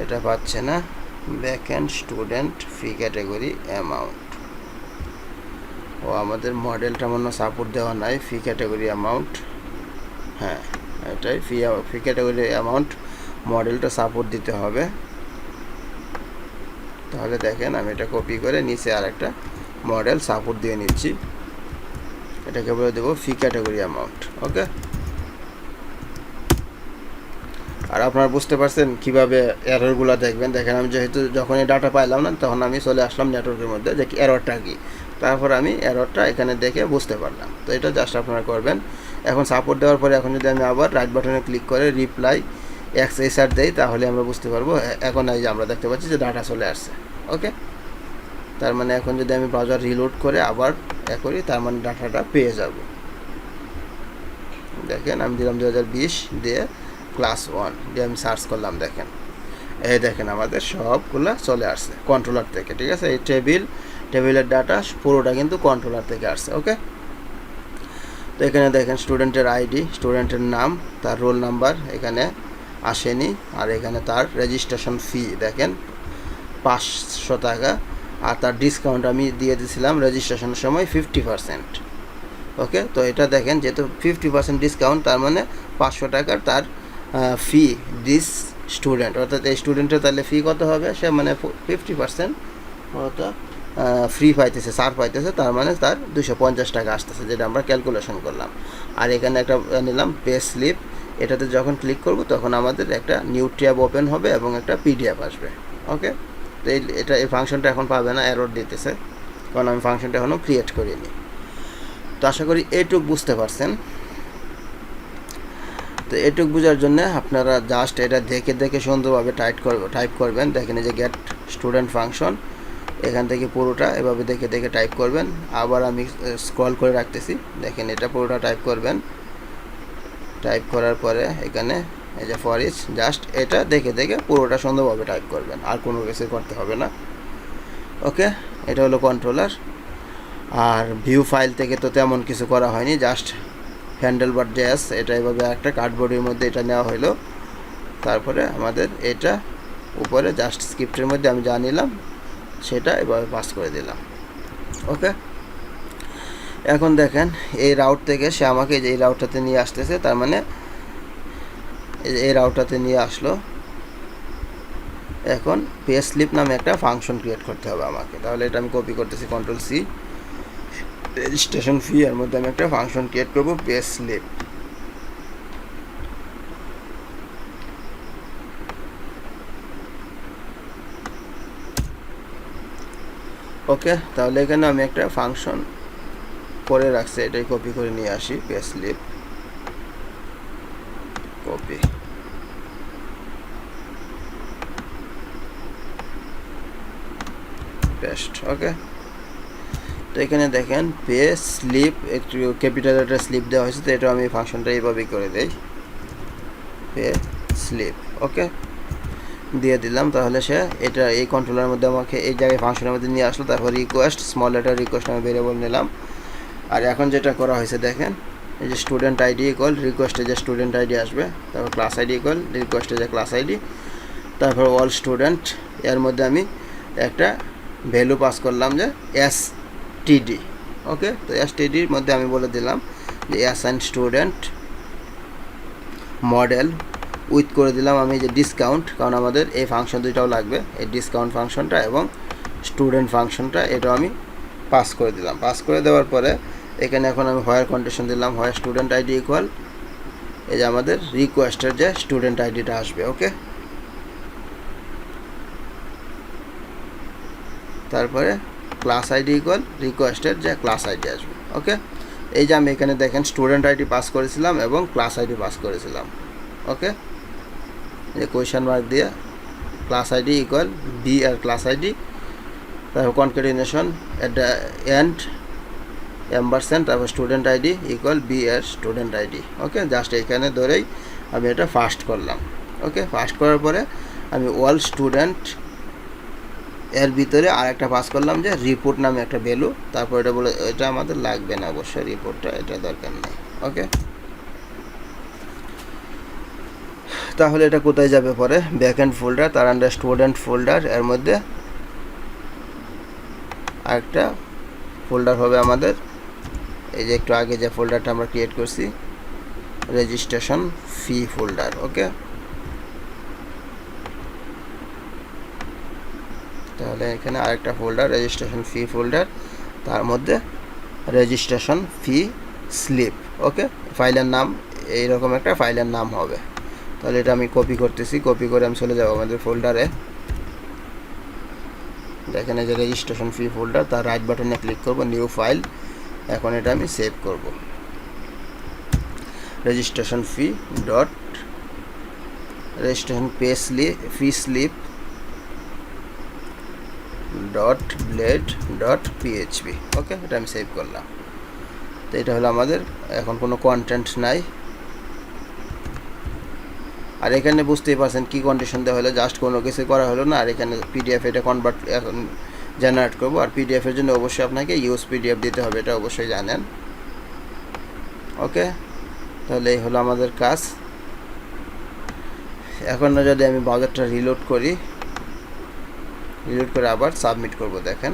এটা পাচ্ছে না। ব্যাকএন্ড স্টুডেন্ট ফি ক্যাটাগরি অ্যামাউন্ট, আমাদের মডেলটা মনে সাপোর্ট দেওয়া নাই ফি ক্যাটাগরি অ্যামাউন্ট। হ্যাঁ, এটাই ফি ক্যাটাগরি অ্যামাউন্ট মডেলটা সাপোর্ট দিতে হবে। তাহলে দেখেন আমি এটা কপি করে নিচে আর একটা মডেল সাপোর্ট দিয়ে নিচ্ছি, এটাকে বলে দেবো ফি ক্যাটাগরি অ্যামাউন্ট। ওকে, আর আপনারা বুঝতে পারছেন কীভাবে এররগুলো দেখবেন। দেখেন আমি যেহেতু যখনই ডাটা পাইলাম না তখন আমি চলে আসলাম নেটওয়ার্কের মধ্যে যে এররটা কী, তারপর আমি এররটা এখানে দেখে বুঝতে পারলাম। তো এটা জাস্ট আপনারা করবেন। এখন সাপোর্ট দেওয়ার পরে এখন যদি আমি আবার রাইট বাটনে ক্লিক করে রিপ্লাই XSR দেই তাহলে আমরা বুঝতে পারবো। এখন এই যে আমরা দেখতে পাচ্ছি যে ডাটা চলে আসছে। ওকে, তার মানে এখন যদি আমি ব্রাউজার রিলোড করে আবার করি তার মানে ডাটাটা পেয়ে যাব। দেখেন আমি দিলাম 2020 দিয়ে ক্লাস 1 দিয়ে আমি সার্চ করলাম, দেখেন এই দেখেন আমাদের সবগুলো চলে আসছে কন্ট্রোলার থেকে। ঠিক আছে, এই টেবিলের ডাটা পুরোটা কিন্তু কন্ট্রোলার থেকে আসছে। ওকে, তো এখানে দেখেন স্টুডেন্টের আইডি, স্টুডেন্টের নাম, তার রোল নাম্বার এখানে আসেনি, আর এখানে তার রেজিস্ট্রেশন ফি দেখেন 500 টাকা, আর তার ডিসকাউন্ট আমি দিয়ে দিয়েছিলাম রেজিস্ট্রেশনের সময় 50%। ওকে, তো এটা দেখেন যেহেতু 50% ডিসকাউন্ট, তার মানে 500 টাকার তার ফি দিস স্টুডেন্ট, অর্থাৎ এই স্টুডেন্টের তাহলে ফি কত হবে, সে মানে 50% অর্থাৎ ফ্রি পাইতেছে, ছাড় পাইতেছে, তার মানে তার 250 টাকা আসতেছে, যেটা আমরা ক্যালকুলেশন করলাম। আর এখানে একটা নিলাম পে স্লিপ, এটাতে যখন ক্লিক করব তখন আমাদের একটা নিউ ট্যাব ওপেন হবে এবং একটা PDF আসবে। ওকে, তো এই ফাংশনটা এখন পাবে না, এরর দিতেছে, কারণ আমি ফাংশনটা এখনও ক্রিয়েট করিনি। তো আশা করি এইটুক বুঝতে পারছেন। তো এটুক বোঝার জন্য আপনারা জাস্ট এটা দেখে দেখে সুন্দরভাবে টাইপ করবেন। দেখেন এই যে গেট স্টুডেন্ট ফাংশন, এখান থেকে পুরোটা এভাবে দেখে দেখে টাইপ করবেন। আবার আমি স্ক্রল করে রাখতেছি, দেখেন এটা পুরোটা টাইপ করবেন। টাইপ করার পরে এখানে এই যে ফর ইচ, জাস্ট এটা দেখে দেখে পুরোটা সুন্দরভাবে টাইপ করবেন, আর কোনো কিছু করতে হবে না। ওকে, এটা হলো কন্ট্রোলার। আর ভিউ ফাইল থেকে তো তেমন কিছু করা হয়নি, জাস্ট হ্যান্ডেলবার জেএস এটা এভাবে একটা কার্ডবোর্ডের মধ্যে এটা নেওয়া হলো। তারপরে আমাদের এটা উপরে জাস্ট স্ক্রিপ্টের মধ্যে আমি যা নিলাম সেটা এভাবে পাস করে দিলাম। ওকে, এখন দেখেন এই রাউট থেকে সে আমাকে এই রাউটটাতে নিয়ে আসতেছে, তার মানে এই রাউটটাতে নিয়ে আসলো। এখন পে স্লিপ নামে একটা ফাংশন ক্রিয়েট করতে হবে আমাকে, তাহলে এটা আমি কপি করতেছি, কন্ট্রোল সি, রেজিস্ট্রেশন ফি এর মধ্যে আমি একটা ফাংশন ক্রিয়েট করব পে স্লিপ। ওকে, তাহলে এখানে আমি একটা ফাংশন করে রাখছি, এটাই কপি করে নিয়ে আসি, পে স্লিপ কপি। পেস্ট। ওকে, তো এখানে দেখেন পে স্লিপ একটু ক্যাপিটাল একটা স্লিপ দেওয়া হয়েছে, তো এটা আমি ফাংশনটা এইভাবেই করে দেই, পে স্লিপ। ওকে, দিয়ে দিলাম। তাহলে সে এটা এই কন্ট্রোলারের মধ্যে আমাকে এই জায়গায় ফাংশনের মধ্যে নিয়ে আসলো। তারপর রিকোয়েস্ট, স্মল লেটার রিকোয়েস্ট আমি ভেরিয়েবল নিলাম। আর এখন যেটা করা হয়েছে দেখেন, এই যে স্টুডেন্ট আইডি ইকুয়াল রিকোয়েস্টে যে স্টুডেন্ট আইডি আসবে, তারপর ক্লাস আইডি ইকুয়াল রিকোয়েস্টে যে ক্লাস আইডি, তারপর অল স্টুডেন্ট, এর মধ্যে আমি একটা ভ্যালু পাস করলাম যে এসটিডি। ওকে, তো এসটিডির মধ্যে আমি বলে দিলাম যে অ্যাসাইন স্টুডেন্ট মডেল উইথ করে দিলাম আমি যে ডিসকাউন্ট, কারণ আমাদের এই ফাংশন দুইটাও লাগবে, এই ডিসকাউন্ট ফাংশনটা এবং স্টুডেন্ট ফাংশনটা, এটাও আমি পাস করে দিলাম। পাস করে দেওয়ার পরে এখানে এখন আমি হোয়ার কন্ডিশন দিলাম, হোয়ার স্টুডেন্ট আইডি ইকুয়াল এই যে আমাদের রিকোয়েস্টের যে স্টুডেন্ট আইডিটা আসবে। ওকে, তারপরে ক্লাস আইডি ইকুয়াল রিকোয়েস্টের যে ক্লাস আইডি আসবে। ওকে, এই যে আমি এখানে দেখেন স্টুডেন্ট আইডি পাস করেছিলাম এবং ক্লাস আইডি পাস করেছিলাম। ওকে, যে কোয়েশ্চেন মার্ক দিয়ে ক্লাস আইডি ইকুয়াল বি আর ক্লাস আইডি, তারপর কনকেটিনেশন এট দ্য এন্ড এম্বারসেন্ট, তারপর স্টুডেন্ট আইডি ইকুয়াল বি আর স্টুডেন্ট আইডি। ওকে, জাস্ট এইখানে ধরেই আমি এটা ফাস্ট করলাম। ওকে, ফাস্ট করার পরে আমি অল স্টুডেন্ট এর ভিতরে আর একটা পাস করলাম যে রিপোর্ট নামে একটা ভ্যালু, তারপর এটা বলে এটা আমাদের লাগবে না অবশ্যই, রিপোর্টটা এটা দরকার নেই। ওকে, তাহলে এটা কোথায় যাবে পরে, ব্যাকএন্ড ফোল্ডার, তার আন্ডার স্টুডেন্ট ফোল্ডার, এর মধ্যে আরেকটা ফোল্ডার হবে আমাদের এই যে একটু আগে যে ফোল্ডারটা আমরা ক্রিয়েট করছি, রেজিস্ট্রেশন ফি ফোল্ডার। ওকে, তাহলে এখানে আরেকটা ফোল্ডার রেজিস্ট্রেশন ফি ফোল্ডার, তার মধ্যে রেজিস্ট্রেশন ফি স্লিপ। ওকে, ফাইলের নাম এইরকম একটা ফাইলের নাম হবে। তাহলে এটা আমি কপি করতেছি, কপি করে আমি চলে যাব আমাদের ফোল্ডারে। দেখেন এই যে রেজিস্ট্রেশন ফি ফোল্ডার, তার রাইট বাটনে ক্লিক করব, নিউ ফাইল। এখন এটা আমি সেভ করব, registration fee dot registration fee slip dot blade dot PHP. Okay, এটা আমি সেভ করলাম। তো এটা হলো আমাদের, এখন কোনো কন্টেন্ট নাই। আর এখানে বুঝতেই পারছেন কি কন্ডিশন দেওয়া হলো, জাস্ট কোনো কিছু করা হলো না। আর এখানে পিডিএফ এটা কনভার্ট এখন জেনারেট করবো, আর পিডিএফের জন্য অবশ্যই আপনাকে ইউজ পিডিএফ দিতে হবে, এটা অবশ্যই জানেন। ওকে, তাহলে এই হলো আমাদের কাজ। এখন যদি আমি ব্রাউজারটা রিলোড করি, রিলোড করে আবার সাবমিট করব, দেখেন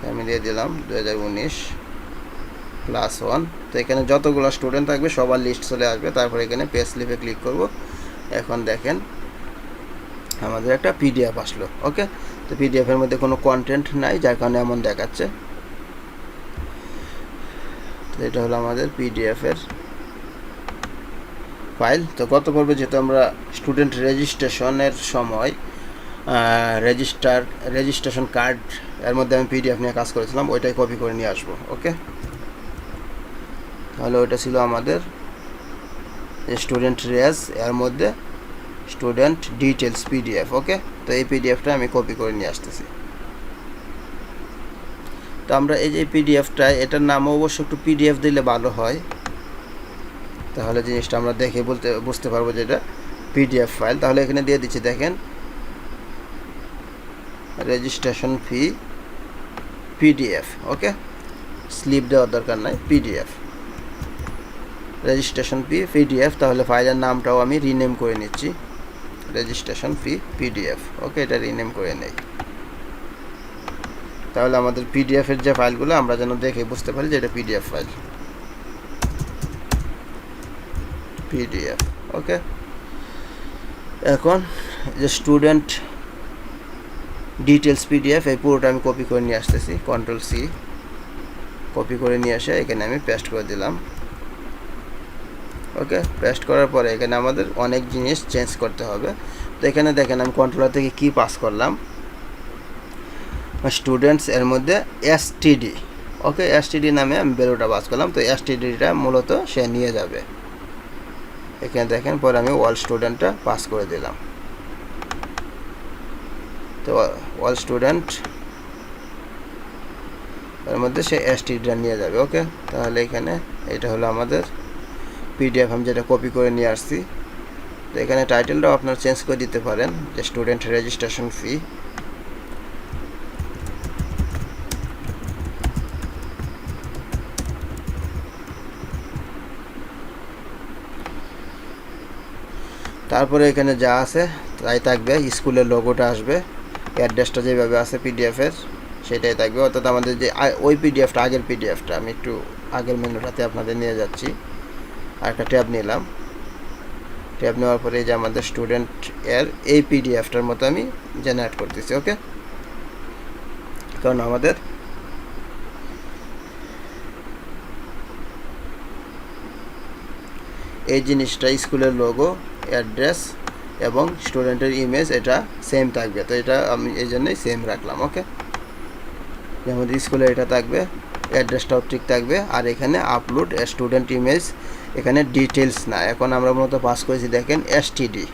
আমি দিয়ে দিলাম 2019+1। তো এখানে যতগুলো স্টুডেন্ট থাকবে সবার লিস্ট চলে আসবে। তারপর এখানে পে স্লিপে ক্লিক করব। এখন দেখেন আমাদের একটা পিডিএফ আসলো। ওকে, তো পিডিএফের মধ্যে কোনো কন্টেন্ট নাই, যার কারণে এমন দেখাচ্ছে। তো এটা হলো আমাদের পিডিএফের ফাইল। তো গত পর্বে যেহেতু আমরা স্টুডেন্ট রেজিস্ট্রেশনের সময় রেজিস্ট্রেশন কার্ড, এর মধ্যে আমি পিডিএফ নিয়ে কাজ করেছিলাম, ওইটাই কপি করে নিয়ে আসবো। ওকে, তাহলে ওইটা ছিল আমাদের স্টুডেন্ট রেজ, এর মধ্যে স্টুডেন্ট ডিটেলস পিডিএফ। ওকে, তো এই পিডিএফটা আমি কপি করে নিয়ে আসতেছি। তো আমরা এই যে পিডিএফটা, এটার নাম অবশ্য একটু পিডিএফ দিলে ভালো হয়, তাহলে জিনিসটা আমরা দেখে বুঝতে পারবো যে এটা পিডিএফ ফাইল। তাহলে এখানে দিয়ে দিচ্ছি, দেখেন রেজিস্ট্রেশন ফি পিডিএফ। ওকে, স্লিপ দেওয়ার দরকার নাই, পিডিএফ রেজিস্ট্রেশন ফি পিডিএফ। তাহলে ফাইলের নামটাও আমি রিনেম করে নিচ্ছি, রেজিস্ট্রেশন ফি পিডিএফ। ওকে, এটা রিনেম করে নেই, তাহলে আমাদের পিডিএফের যে ফাইলগুলো আমরা যেন দেখে বুঝতে পারি যে এটা পিডিএফ ফাইল, পিডিএফ। ওকে, এখন যে স্টুডেন্ট ডিটেলস পিডিএফ, এই পুরোটা আমি কপি করে নিয়ে আসতেছি, কন্ট্রোল সি, কপি করে নিয়ে এসে এখানে আমি পেস্ট করে দিলাম। ওকে, পেস্ট করার পরে এখানে আমাদের অনেক জিনিস চেঞ্জ করতে হবে। তো এখানে দেখেন আমি কন্ট্রোলার থেকে কি পাস করলাম, স্টুডেন্টস এর মধ্যে এসটিডি। ওকে, এসটিডি নামে আমি ভ্যালুটা পাস করলাম। তো এসটিডিটা মূলত সে নিয়ে যাবে। এখানে দেখেন, পরে আমি অল স্টুডেন্টটা পাস করে দিলাম। তো অল স্টুডেন্ট এর মধ্যে সে এসটিডিটা নিয়ে যাবে। ওকে, তাহলে এখানে এটা হলো আমাদের পিডিএফ, আমি যেটা কপি করে নিয়ে আসছি। তো এখানে টাইটেলটাও আপনারা চেঞ্জ করে দিতে পারেন, যে স্টুডেন্ট রেজিস্ট্রেশন ফি। তারপরে এখানে যা আছে তাই থাকবে, স্কুলের লোগোটা আসবে, অ্যাড্রেসটা যেভাবে আছে পিডিএফের সেটাই থাকবে। অর্থাৎ আমাদের যে ওই পিডিএফটা, আগের পিডিএফটা, আমি একটু আগের মেনুটাতে আপনাদের নিয়ে যাচ্ছি। আর একটা ট্যাব নিলাম, ট্যাব নেওয়ার পরে এই যে আমাদের স্টুডেন্ট এর এই পিডিএফটার মতো আমি জেনারেট করতেছি। ওকে, কারণ আমাদের এই জিনিসটা স্কুলের লোগো, অ্যাড্রেস এবং স্টুডেন্টের ইমেজ এটা সেম থাকবে। তো এটা আমি এই জন্যই সেম রাখলাম। ওকে, যেমন স্কুলে এটা থাকবে, অ্যাড্রেসটাও ঠিক থাকবে। আর এখানে আপলোড স্টুডেন্ট ইমেজ, এখানে ডিটেলস না, এখন আমরা মূলত পাস করেছি দেখেন এসটিডি।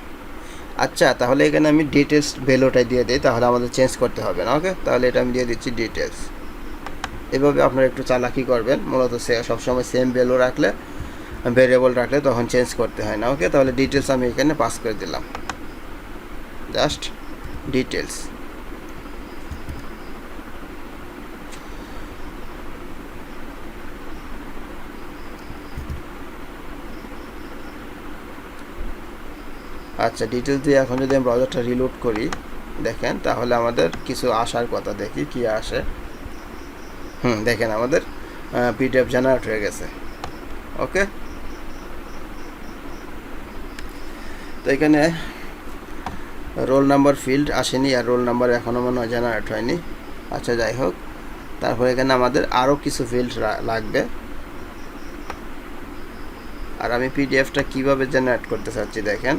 আচ্ছা, তাহলে এখানে আমি ডিটেলস ভ্যালুটাই দিয়ে দিই, তাহলে আমাদের চেঞ্জ করতে হবে না। ওকে, তাহলে এটা আমি দিয়ে দিচ্ছি ডিটেলস। এভাবে আপনারা একটু চালাকি করবেন, মূলত সবসময় সেম ভ্যালু রাখলে, ভেরিয়েবল রাখলে তখন চেঞ্জ করতে হয় না। ওকে, তাহলে ডিটেলস আমি এখানে পাস করে দিলাম, জাস্ট ডিটেলস। আচ্ছা, ডিটেলস দিয়ে এখন যদি আমি ব্রাউজারটা রিলোড করি, দেখেন তাহলে আমাদের কিছু আসার কথা, দেখি কি আসে। দেখেন আমাদের পিডিএফ জেনারেট হয়ে গেছে। ওকে, তো এখানে রোল নাম্বার ফিল্ড আসেনি, আর রোল নাম্বার এখনও মনে হয় জেনারেট হয়নি। আচ্ছা, যাই হোক, তারপরে এখানে আমাদের আরও কিছু ফিল্ড লাগবে। আর আমি পিডিএফটা কিভাবে জেনারেট করতে চাচ্ছি, দেখেন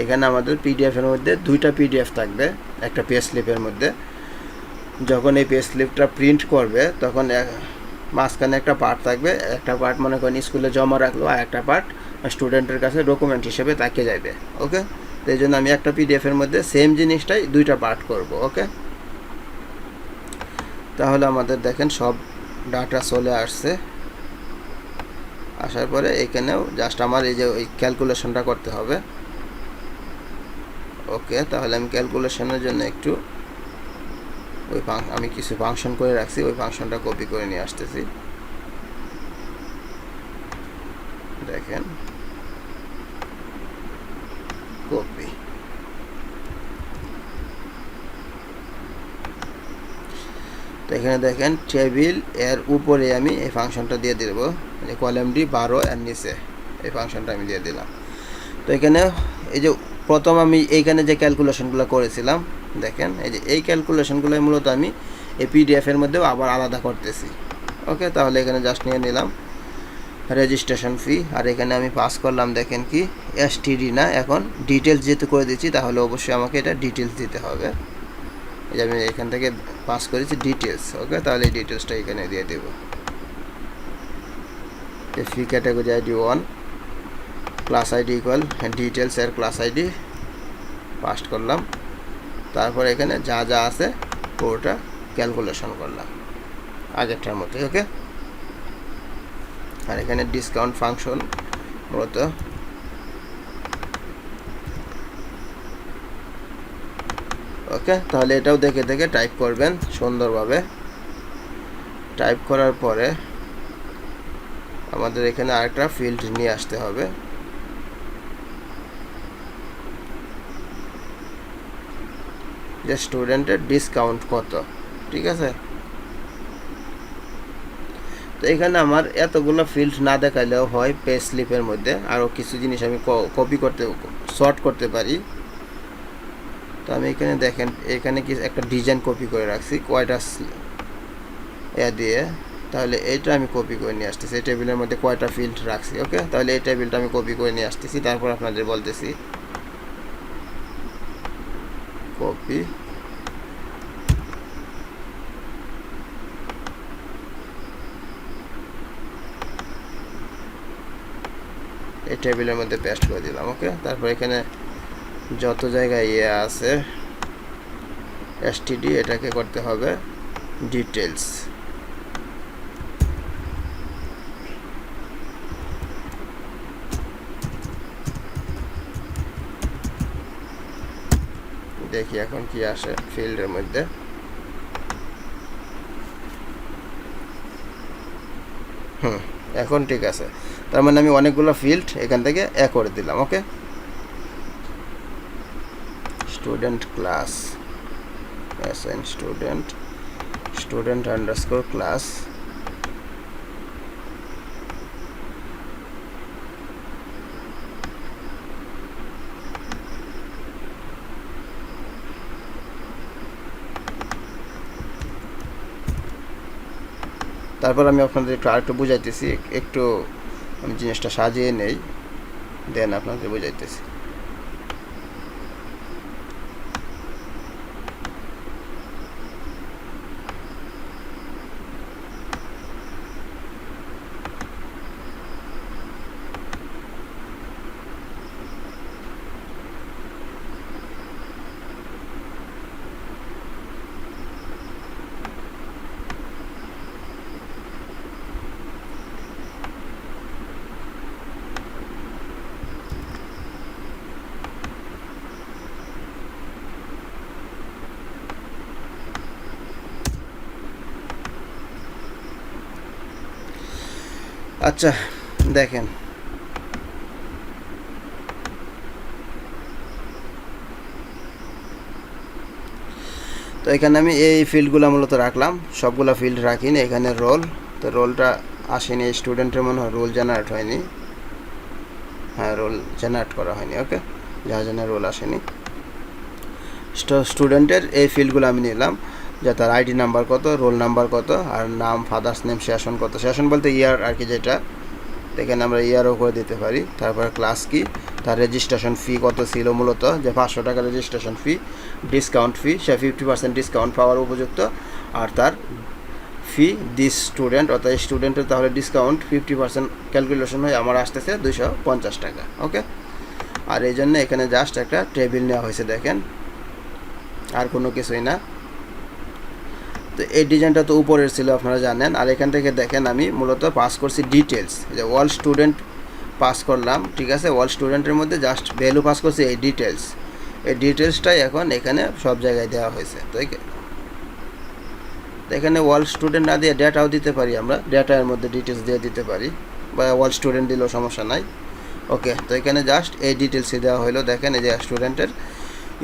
এখানে আমাদের পিডিএফের মধ্যে দুইটা পিডিএফ থাকবে, একটা পে স্লিপের মধ্যে। যখন এই পে স্লিপটা প্রিন্ট করবে তখন মাঝখানে একটা পার্ট থাকবে, একটা পার্ট মনে করেন স্কুলে জমা রাখলো, আর একটা পার্ট স্টুডেন্টের কাছে ডকুমেন্ট হিসেবে তাকে যাবে। ওকে, তো এই জন্য আমি একটা পিডিএফের মধ্যে সেম জিনিসটাই দুইটা পার্ট করব। ওকে, তাহলে আমাদের দেখেন সব ডাটা চলে আসছে। আসার পরে এখানেও জাস্ট আমার এই যে ওই ক্যালকুলেশনটা করতে হবে। ওকে, তাহলে আমি ক্যালকুলেশনের জন্য একটু আমি কিছু ফাংশন করে রাখছি, ওই ফাংশনটা কপি করে নিয়ে আসতেছি। দেখেন কপি, তো এখানে দেখেন টেবিল এর উপরে আমি এই ফাংশনটা দিয়ে দেব, যে কলাম ডি 12 এর নিচে এই ফাংশনটা আমি দিয়ে দিলাম। তো এখানে এই যে প্রথম আমি এইখানে যে ক্যালকুলেশনগুলো করেছিলাম, দেখেন এই যে এই ক্যালকুলেশনগুলো মূলত আমি এই পিডিএফের মধ্যেও আবার আলাদা করতেছি। ওকে, তাহলে এখানে জাস্ট নিয়ে নিলাম, রেজিস্ট্রেশন ফি। আর এখানে আমি পাস করলাম দেখেন কি এসটিডি না, এখন ডিটেলস যেহেতু করে দিচ্ছি তাহলে অবশ্যই আমাকে এটা ডিটেলস দিতে হবে। এই যে আমি এখান থেকে পাস করেছি ডিটেলস, ওকে, তাহলে এই ডিটেলসটা এখানে দিয়ে দেব। Fee category ID 1, class ID equal details এর ক্লাস আইডি পাস্ট করলাম। তারপর এখানে যা যা আছে পুরোটা ক্যালকুলেশন করলাম আগেরটার মতো, ওকে। আর এখানে ডিসকাউন্ট ফাংশন মূলত ওকে। তাহলে এটাও দেখে দেখে টাইপ করবেন সুন্দরভাবে। টাইপ করার পরে আমাদের এখানে আরেকটা ফিল্ড নিয়ে আসতে হবে, যে স্টুডেন্টের ডিসকাউন্ট কত, ঠিক আছে। তো এখানে আমার এতগুলো ফিল্ড না দেখাইলেও হয়, পে স্লিপের মধ্যে আরও কিছু জিনিস আমি কপি করতে শর্ট করতে পারি। তো আমি এখানে দেখেন এখানে কি একটা ডিজাইন কপি করে রাখছি কয়টা দিয়ে, তাহলে এইটা আমি কপি করে নিয়ে আসতেছি। এই টেবিলের মধ্যে কয়টা ফিল্ড রাখছি, ওকে। তাহলে এই টেবিলটা আমি কপি করে নিয়ে আসতেছি, তারপর আপনাদের বলতেছি কপি। এই টেবিলের মধ্যে পেস্ট করে দিলাম, ওকে। তারপর এখানে যত জায়গায় আছে এসটিডি, এটাকে করতে হবে ডিটেলস। দেখি এখন কি আসে ফিল্ডের মধ্যে। এখন ঠিক আছে। তার মানে আমি অনেকগুলো ফিল্ড এখান থেকে করে দিলাম, okay. Student class assign student underscore class, তারপর আমি আপনাদের একটু আরেকটু বুঝাইতেছি, একটু আমি জিনিসটা সাজিয়ে নেই, দেন আপনাদের বুঝাইতেছি। আচ্ছা দেখেন, তো এখানে আমি এই ফিল্ডগুলো মূলত রাখলাম, সবগুলো ফিল্ড রাখিনি। এখানে রোল, তো রোলটা আসেনি, স্টুডেন্টের মনে হয় রোল জেনারেট হয়নি। হ্যাঁ, রোল জেনারেট করা হয়নি, ওকে, যার জন্য রোল আসেনি। স্টুডেন্টের এই ফিল্ডগুলো আমি নিলাম, যে তার আইডি নাম্বার কত, রোল নাম্বার কত, আর নাম, ফাদার্স নেম, সেশন কত, সেশন বলতে ইয়ার আর কি, যেটা এখানে আমরা ইয়ারও করে দিতে পারি। তারপর ক্লাস কি, তার রেজিস্ট্রেশন ফি কত ছিল, মূলত যে 500 টাকা রেজিস্ট্রেশন ফি, ডিসকাউন্ট ফি, সে 50% ডিসকাউন্ট পাওয়ার উপযুক্ত, আর তার ফি দিস স্টুডেন্ট, অর্থাৎ স্টুডেন্টের তাহলে ডিসকাউন্ট 50% ক্যালকুলেশন হয়ে আমার আসতেছে 250 টাকা, ওকে। আর এই জন্য এখানে জাস্ট একটা টেবিল নেওয়া হয়েছে, দেখেন, আর কোনো কিছুই না। তো এই ডিজাইনটা তো উপরের ছিল, আপনারা জানেন। আর এখান থেকে দেখেন আমি মূলত পাস করছি ডিটেলস, যে অল স্টুডেন্ট পাস করলাম, ঠিক আছে। অল স্টুডেন্টের মধ্যে জাস্ট ভ্যালু পাস করছি এই ডিটেলস, এই ডিটেলসটাই এখন এখানে সব জায়গায় দেওয়া হয়েছে। তো এখানে অল স্টুডেন্ট না দিয়ে ডেটাও দিতে পারি, আমরা ডেটার মধ্যে ডিটেলস দিয়ে দিতে পারি, বা অল স্টুডেন্ট দিলেও সমস্যা নাই, ওকে। তো এখানে জাস্ট এই ডিটেলসই দেওয়া হলো, দেখেন এই যে স্টুডেন্টের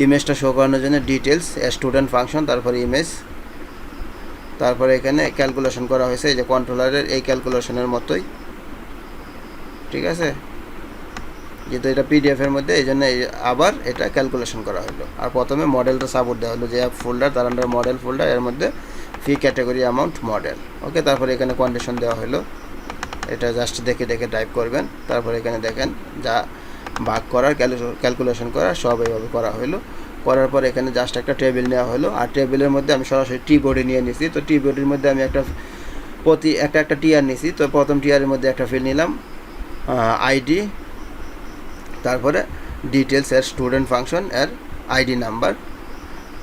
ইমেজটা শো করানোর জন্য ডিটেলস স্টুডেন্ট ফাংশন, তারপরে ইমেজ, তারপরে এখানে ক্যালকুলেশন করা হয়েছে, এই যে কন্ট্রোলারের এই ক্যালকুলেশনের মতোই, ঠিক আছে। যেহেতু এটা পিডিএফের মধ্যে, এই জন্য আবার এটা ক্যালকুলেশন করা হলো। আর প্রথমে মডেলটা সাপোর্ট দেওয়া হলো, যে অ্যাপ ফোল্ডার, তার আন্ডার মডেল ফোল্ডার, এর মধ্যে ফি ক্যাটাগরি অ্যামাউন্ট মডেল, ওকে। তারপরে এখানে কন্ডিশন দেওয়া হলো, এটা জাস্ট দেখে দেখে টাইপ করবেন। তারপর এখানে দেখেন যা ভাগ করার ক্যালকুলেশন করার সব এইভাবে করা হলো। করার পর এখানে জাস্ট একটা টেবিল নেওয়া হলো, আর টেবিলের মধ্যে আমি সরাসরি টি বোর্ডে নিয়ে নিছি। তো টি বোর্ডের মধ্যে আমি একটা টিয়ার নিছি। তো প্রথম টিয়ারের মধ্যে একটা ফিল্ড নিলাম আইডি, তারপরে ডিটেলস এর স্টুডেন্ট ফাংশন এর আইডি নাম্বার,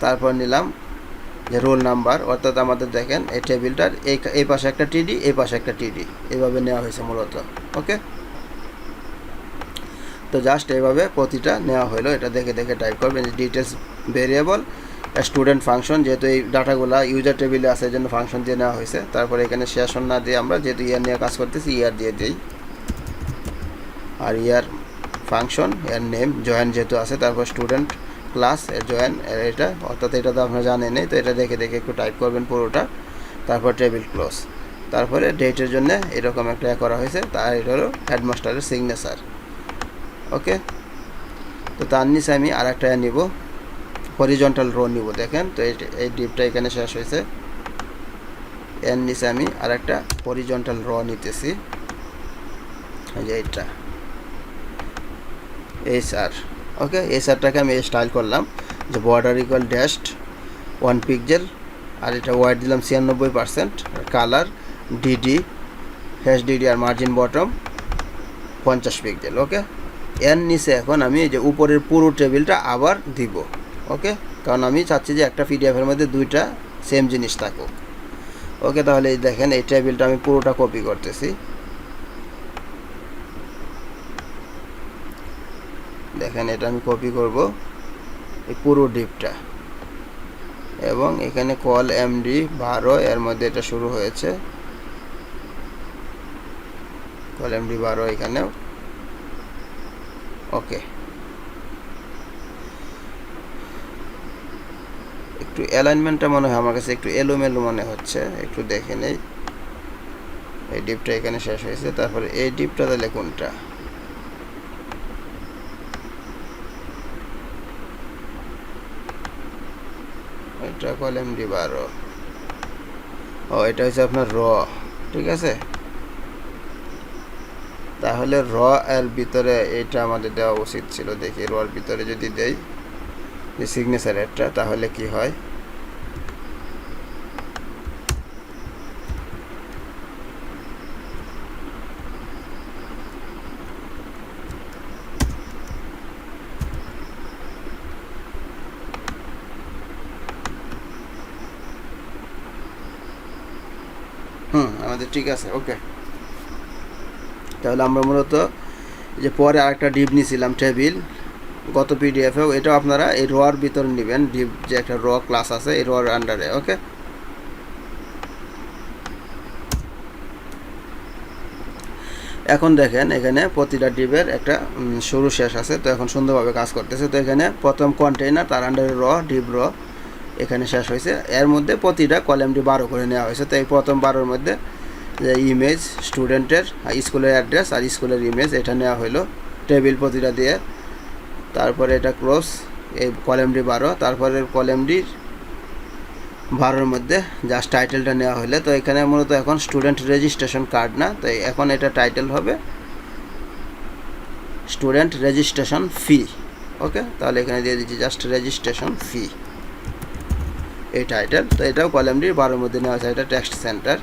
তারপর নিলাম যে রোল নাম্বার। অর্থাৎ আমাদের দেখেন এই টেবিলটার এই পাশে একটা টিডি, এই পাশে একটা টিডি, এইভাবে নেওয়া হয়েছে মূলত। ওকে, তো জাস্ট এইভাবে প্রতিটা নেওয়া হলো। এটা দেখে দেখে টাইপ করবেন। ডিটেলস ভেরিয়েবল স্টুডেন্ট ফাংশন, যেহেতু এই ডাটাগুলো ইউজার টেবিলে আছে, এই জন্য ফাংশন দিয়ে নেওয়া হয়েছে। তারপরে এখানে সেশন না দিয়ে আমরা যেহেতু ইয়ার নিয়ে কাজ করতেছি ইয়ার দিয়ে দিই, আর ইয়ার ফাংশন এর নেম জয়েন যেহেতু আছে, তারপর স্টুডেন্ট ক্লাস এর জয়েন এটা, অর্থাৎ এটা তো আপনারা জানেনই। তো এটা দেখে দেখে একটু টাইপ করবেন পুরোটা। তারপর টেবিল ক্লোজ, তারপরে ডেটের জন্য এরকম একটা করা হয়েছে, তার এটা হলো হেডমাস্টারের সিগনেচার। ওকে, তো তার নিচে আমি আর একটা নিব, হরিজন্টাল রো নিব। দেখেন তো এই ডিপটা এখানে শেষ হয়েছে, এর নিচে আমি আর একটা হরিজন্টাল র নিতেছি, এই যে এইটা এইচআর। ওকে, এইচআরটাকে আমি স্টাইল করলাম যে বর্ডার ইকুয়াল ড্যাশড 1 পিক্সেল, আর এটা ওয়াইড দিলাম 96%, কালার ডিডি HDD, আর মার্জিন বটম 50 পিক্সেল। ওকে, এর নিচে এখন আমি এই যে উপরের পুরো টেবিলটা আবার দিব। ওকে, কারণ আমি চাচ্ছি যে একটা পিডিএফের মধ্যে দুইটা সেম জিনিস থাকুক। ওকে, তাহলে এই দেখেন এই টেবিলটা আমি পুরোটা কপি করতেছি। দেখেন এটা আমি কপি করব এই পুরো ডিপটা, এবং এখানে কল এমডি 12 এর মধ্যে এটা শুরু হয়েছে, কল এমডি 12 এখানেও। ওকে, একটু অ্যালাইনমেন্টটা মনে হয় আমার কাছে একটু এলোমেলো মনে হচ্ছে, একটু দেখে নেই। এই ডিপটা এখানে শেষ হয়েছে, তারপরে এই ডিপটা তাহলে কোনটা? এটা কলম ডি 12। ও, এটা হচ্ছে আপনার র। ঠিক আছে, তাহলে র এর ভিতরে এটা আমাদের দেওয়া উচিত ছিল। দেখি র এর ভিতরে যদি দেই যে সিগনেচার একটা, তাহলে কি হয়? আমাদের ঠিক আছে। ওকে, তাহলে আমরা মূলত যে পরে আরেকটা ডিপ নিয়েছিলাম টেবিল গত পিডিএফেও, এটাও আপনারা এই রর ভিতরে নেবেন। ডিপ যে একটা র ক্লাস আছে এই রর আন্ডারে। ওকে, এখন দেখেন এখানে প্রতিটা ডিপের একটা শুরু শেষ আছে, তো এখন সুন্দরভাবে কাজ করতেছে। তো এখানে প্রথম কন্টেইনার, তার আন্ডারে র, ডিপ র এখানে শেষ হয়েছে। এর মধ্যে প্রতিটা কলামটি 12 করে নেওয়া হয়েছে। তো এই প্রথম 12-র মধ্যে যে ইমেজ স্টুডেন্টের, স্কুলের অ্যাড্রেস আর স্কুলের ইমেজ এটা নেওয়া হলো টেবিল প্রতিটা দিয়ে। তারপরে এটা ক্রস এই কলামটি 12, তারপরে কলামটির 12-র মধ্যে জাস্ট টাইটেলটা নেওয়া হলে। তো এখানে মূলত এখন স্টুডেন্ট রেজিস্ট্রেশন কার্ড না, তো এখন এটা টাইটেল হবে স্টুডেন্ট রেজিস্ট্রেশন ফি। ওকে, তাহলে এখানে দিয়ে দিচ্ছি জাস্ট রেজিস্ট্রেশন ফি এই টাইটেল। তো এটাও কলামটি 12-র মধ্যে নেওয়া হয়েছে, এটা টেক্সট সেন্টার।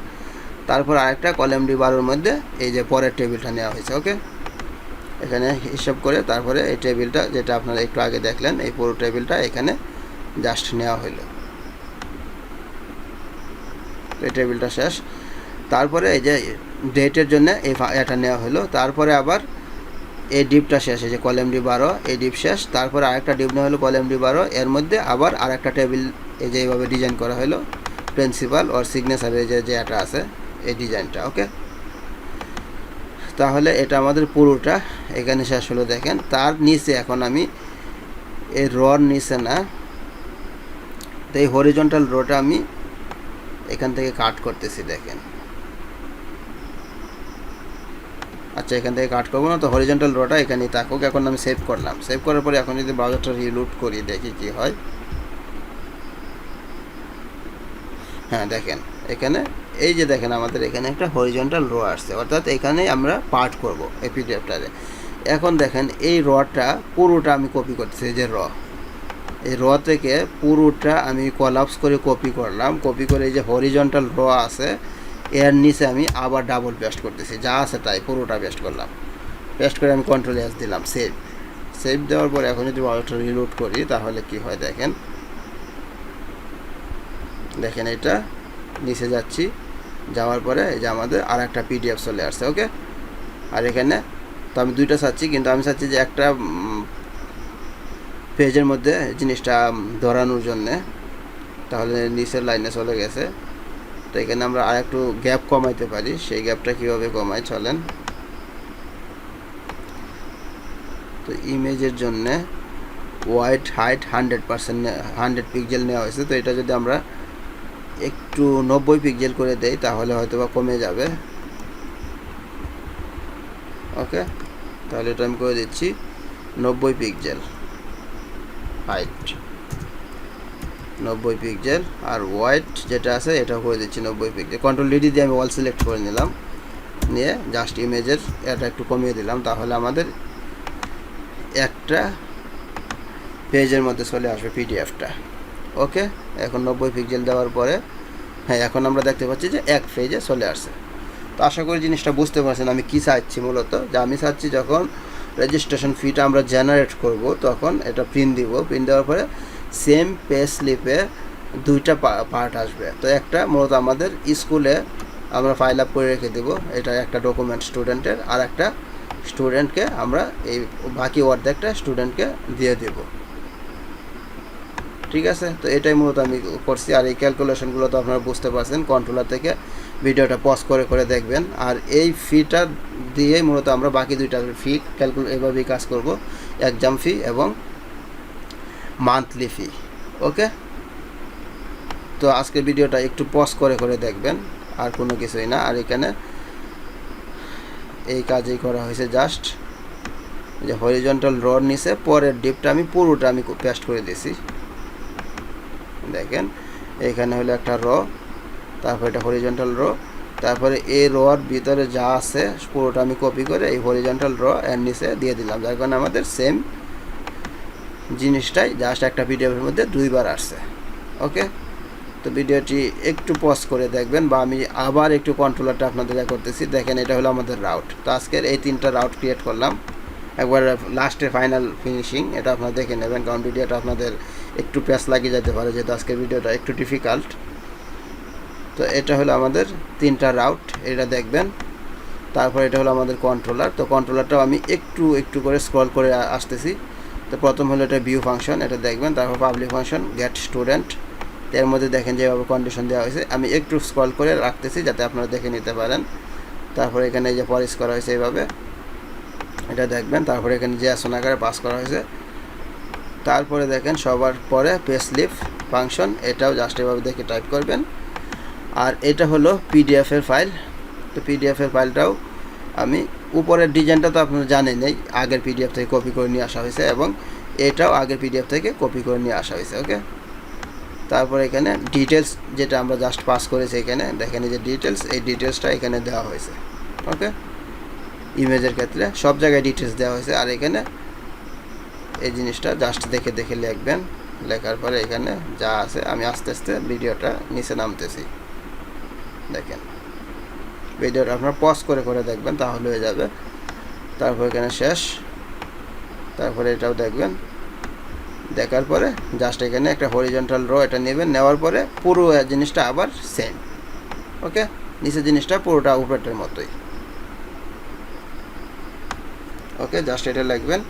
তারপর আরেকটা কলামটি 12-র মধ্যে এই যে পরের টেবিলটা নেওয়া হয়েছে। ওকে, এখানে হিসাব করে তারপরে এই টেবিলটা যেটা আপনারা একটু আগে দেখলেন, এই পুরো টেবিলটা এখানে জাস্ট নেওয়া হলো। এই টেবিলটা শেষ। তারপরে এই যে ডেটের জন্য এটা নেওয়া হলো। তারপরে আবার এই ডিপটা শেষ, এই যে কলামটি 12 এই ডিপ শেষ। তারপরে আরেকটা ডিপ নেওয়া হলো কলামটি 12, এর মধ্যে আবার আরেকটা টেবিল এই যে এইভাবে ডিজাইন করা হলো, প্রিন্সিপাল ওর সিগনেচারের যে এটা আছে এই ডিজাইনটা। ওকে, তাহলে এটা আমাদের পুরোটা এখানে শেষ হলো। দেখেন তার নিচে এখন আমি এই রর নিচে না, তো এই হরিজন্টাল রোটা আমি এখান থেকে কাট করতেছি। দেখেন, আচ্ছা এখান থেকে কাট করবো না, তো হরিজন্টাল রোটা এখানেই থাকুক। এখন আমি সেভ করলাম। সেভ করার পরে এখন যদি ব্রাউজারটা রিলোড করি দেখি কি হয়। হ্যাঁ, দেখেন এখানে এই যে দেখেন আমাদের এখানে একটা হরিজন্টাল রো আসছে, অর্থাৎ এখানে আমরা পার্ট করব এই পিডিএফটারে। এখন দেখেন এই রটা পুরোটা আমি কপি করতেছি, এই যে এই র থেকে পুরোটা আমি কলাপস করে কপি করলাম। কপি করে এই যে হরিজন্টাল র আছে এর নিচে আমি আবার ডাবল পেস্ট করতেছি, যা আছে তাই পুরোটা পেস্ট করলাম। পেস্ট করে আমি কন্ট্রোল এস দিলাম, সেভ দেওয়ার পরে এখন যদি ব্রাউজারটা রিলোড করি তাহলে কি হয় দেখেন এটা নিচে যাচ্ছি, যাওয়ার পরে এই যে আমাদের আর একটা পিডিএফ চলে আসছে। ওকে, আর এখানে তো আমি দুইটা চাচ্ছি, কিন্তু আমি চাচ্ছি যে একটা পেজের মধ্যে জিনিসটা ধরানোর জন্যে, তাহলে নিচের লাইনে চলে গেছে। তো এখানে আমরা আর একটু গ্যাপ কমাইতে পারি, সেই গ্যাপটা কীভাবে কমাই চলেন। তো ইমেজের জন্যে হোয়াইট হাইট 100 পিক্সেল নেওয়া হয়েছে। তো এটা যদি আমরা একটু 90 পিক্সেল করে দেই তাহলে হয়তো বা কমে যাবে। ওকে, তাহলে এটা আমি করে দিচ্ছি 90 পিক্সেল হাইট, 90 পিক্সেল, আর হোয়াইট যেটা আছে এটাও করে দিচ্ছি 90 পিক্সেল। কন্ট্রোল ডি দিয়ে আমি অল সিলেক্ট করে নিলাম, নিয়ে জাস্ট ইমেজের এটা একটু কমিয়ে দিলাম, তাহলে আমাদের একটা পেজের মধ্যে চলে আসবে পিডিএফটা। ওকে, এখন 90 পিক্সেল দেওয়ার পরে হ্যাঁ এখন আমরা দেখতে পাচ্ছি যে এক পেজে চলে আসছে। তো আশা করি জিনিসটা বুঝতে পারছেন আমি কী চাচ্ছি। মূলত যে আমি চাচ্ছি যখন রেজিস্ট্রেশন ফিটা আমরা জেনারেট করব তখন এটা প্রিন্ট দিব, প্রিন্ট দেওয়ার পরে সেম পেজ স্লিপে দুইটা পার্ট আসবে। তো একটা মূলত আমাদের স্কুলে আমরা ফাইল আপ করে রেখে দেবো, এটা একটা ডকুমেন্ট স্টুডেন্টের, আর একটা স্টুডেন্টকে আমরা এই বাকি অর্ধেকটা স্টুডেন্টকে দিয়ে দেব। ঠিক আছে, তো এটাই মূলত আমি করছি। আর এই ক্যালকুলেশনগুলো তো আপনারা বুঝতে পারছেন, কন্ট্রোলার থেকে ভিডিওটা পজ করে করে দেখবেন। আর এই ফিটা দিয়েই মূলত আমরা বাকি দুইটা ফি এভাবেই কাজ করব, এক্সাম ফি এবং মান্থলি ফি। ওকে, তো আজকের ভিডিওটা একটু পজ করে করে দেখবেন, আর কোনো কিছুই না। আর এখানে এই কাজই করা হয়েছে, জাস্ট যে হরিজন্টাল রর নিচে পরের ডিপটা আমি পুরোটা আমি পেস্ট করে দিয়েছি। দেখেন এখানে হলো একটা র, তারপর এটা হরিজন্টাল র, তারপরে এই রর ভিতরে যা আছে পুরোটা আমি কপি করে এই হরিজন্টাল র এর নিচে দিয়ে দিলাম, যার কারণে আমাদের সেম জিনিসটাই জাস্ট একটা পিডিএফের মধ্যে দুইবার আসছে। ওকে, তো ভিডিওটি একটু পজ করে দেখবেন, বা আমি আবার একটু কন্ট্রোলারটা আপনাদের করতেছি। দেখেন এটা হলো আমাদের রাউট। তো আজকের এই 3টা রাউট ক্রিয়েট করলাম, একবার লাস্টের ফাইনাল ফিনিশিং এটা আপনারা দেখে নেবেন, কারণ ভিডিওটা আপনাদের একটু প্যাচ লাগিয়ে যেতে পারে, যেহেতু আজকের ভিডিওটা একটু ডিফিকাল্ট। তো এটা হলো আমাদের 3টা রাউট, এটা দেখবেন। তারপর এটা হলো আমাদের কন্ট্রোলার। তো কন্ট্রোলারটাও আমি একটু একটু করে স্ক্রল করে আসতেছি। তো প্রথম হলো এটা ভিউ ফাংশন, এটা দেখবেন। তারপর পাবলিক ফাংশন গেট স্টুডেন্ট, এর মধ্যে দেখেন যেভাবে কন্ডিশন দেওয়া হয়েছে, আমি একটু স্ক্রল করে রাখতেছি যাতে আপনারা দেখে নিতে পারেন। তারপর এখানে যে পরিস করা হয়েছে এইভাবে, এটা দেখবেন। তারপরে এখানে যে আসন আকারে পাস করা হয়েছে। তারপরে দেখেন সবার পরে পেস্লিপ ফাংশন, এটাও জাস্ট এভাবে দেখে টাইপ করবেন। আর এটা হলো পিডিএফের ফাইল। তো পিডিএফের ফাইলটাও আমি উপরের ডিজাইনটা তো আপনারা জানেনই, আগের পিডিএফ থেকে কপি করে নিয়ে আসা হয়েছে, এবং এটাও আগের পিডিএফ থেকে কপি করে নিয়ে আসা হয়েছে। ওকে, তারপর এখানে ডিটেলস যেটা আমরা জাস্ট পাস করেছি, এখানে দেখেন এই যে ডিটেলস, এই ডিটেলসটা এখানে দেওয়া হয়েছে। ওকে, ইমেজের ক্ষেত্রে সব জায়গায় ডিটেলস দেওয়া হয়েছে। আর এখানে এই জিনিসটা জাস্ট দেখে দেখে লিখবেন, লেখার পরে এখানে যা আছে আমি আস্তে আস্তে ভিডিওটা নিচে নামতেছি। দেখেন ভিডিওটা আপনারা পজ করে করে দেখবেন, তাহলে হয়ে যাবে। তারপর এখানে শেষ, তারপরে এটাও দেখবেন। দেখার পরে জাস্ট এখানে একটা হরিজন্টাল রো এটা নেবেন, নেওয়ার পরে পুরো জিনিসটা আবার সেম। ওকে, নিচের জিনিসটা পুরোটা উপরেরটার মতোই। ওকে, জাস্ট এটা লিখবেন।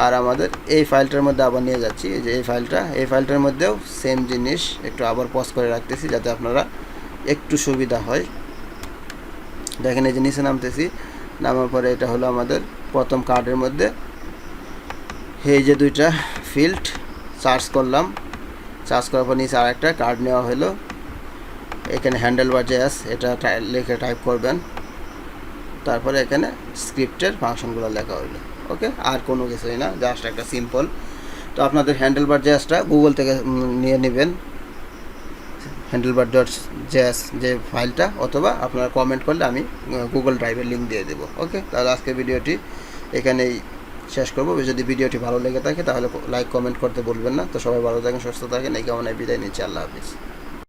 আর আমাদের এই ফাইলটার মধ্যে আবার নিয়ে যাচ্ছি, যে এই ফাইলটার মধ্যেও সেম জিনিস একটু আবার পজ করে রাখতেছি যাতে আপনারা একটু সুবিধা হয়। দেখেন এই যে নিচে নামতেছি, নামার পরে এটা হলো আমাদের প্রথম কার্ডের মধ্যে এই যে দুইটা ফিল্ড সার্চ করলাম, সার্চ করার পর নিচে আরেকটা কার্ড নেওয়া হলো। এখানে হ্যান্ডেলবার জেএস এটা লিখে টাইপ করবেন, তারপরে এখানে স্ক্রিপ্টের ফাংশনগুলো লেখা হলো। ওকে, আর কোনো কিছুই না, জাস্ট একটা সিম্পল। তো আপনাদের হ্যান্ডেলবার জেএসটা গুগল থেকে নিয়ে নেবেন, হ্যান্ডেলবার ডট জেএস যে ফাইলটা, অথবা আপনারা কমেন্ট করলে আমি গুগল ড্রাইভের লিঙ্ক দিয়ে দেবো। ওকে, তাহলে আজকের ভিডিওটি এখানেই শেষ করবো। যদি ভিডিওটি ভালো লেগে থাকে তাহলে লাইক কমেন্ট করতে বলবেন না। তো সবাই ভালো থাকেন, সুস্থ থাকেন, এই কামনায় বিদায় নিচ্ছি। আল্লাহ হাফিজ।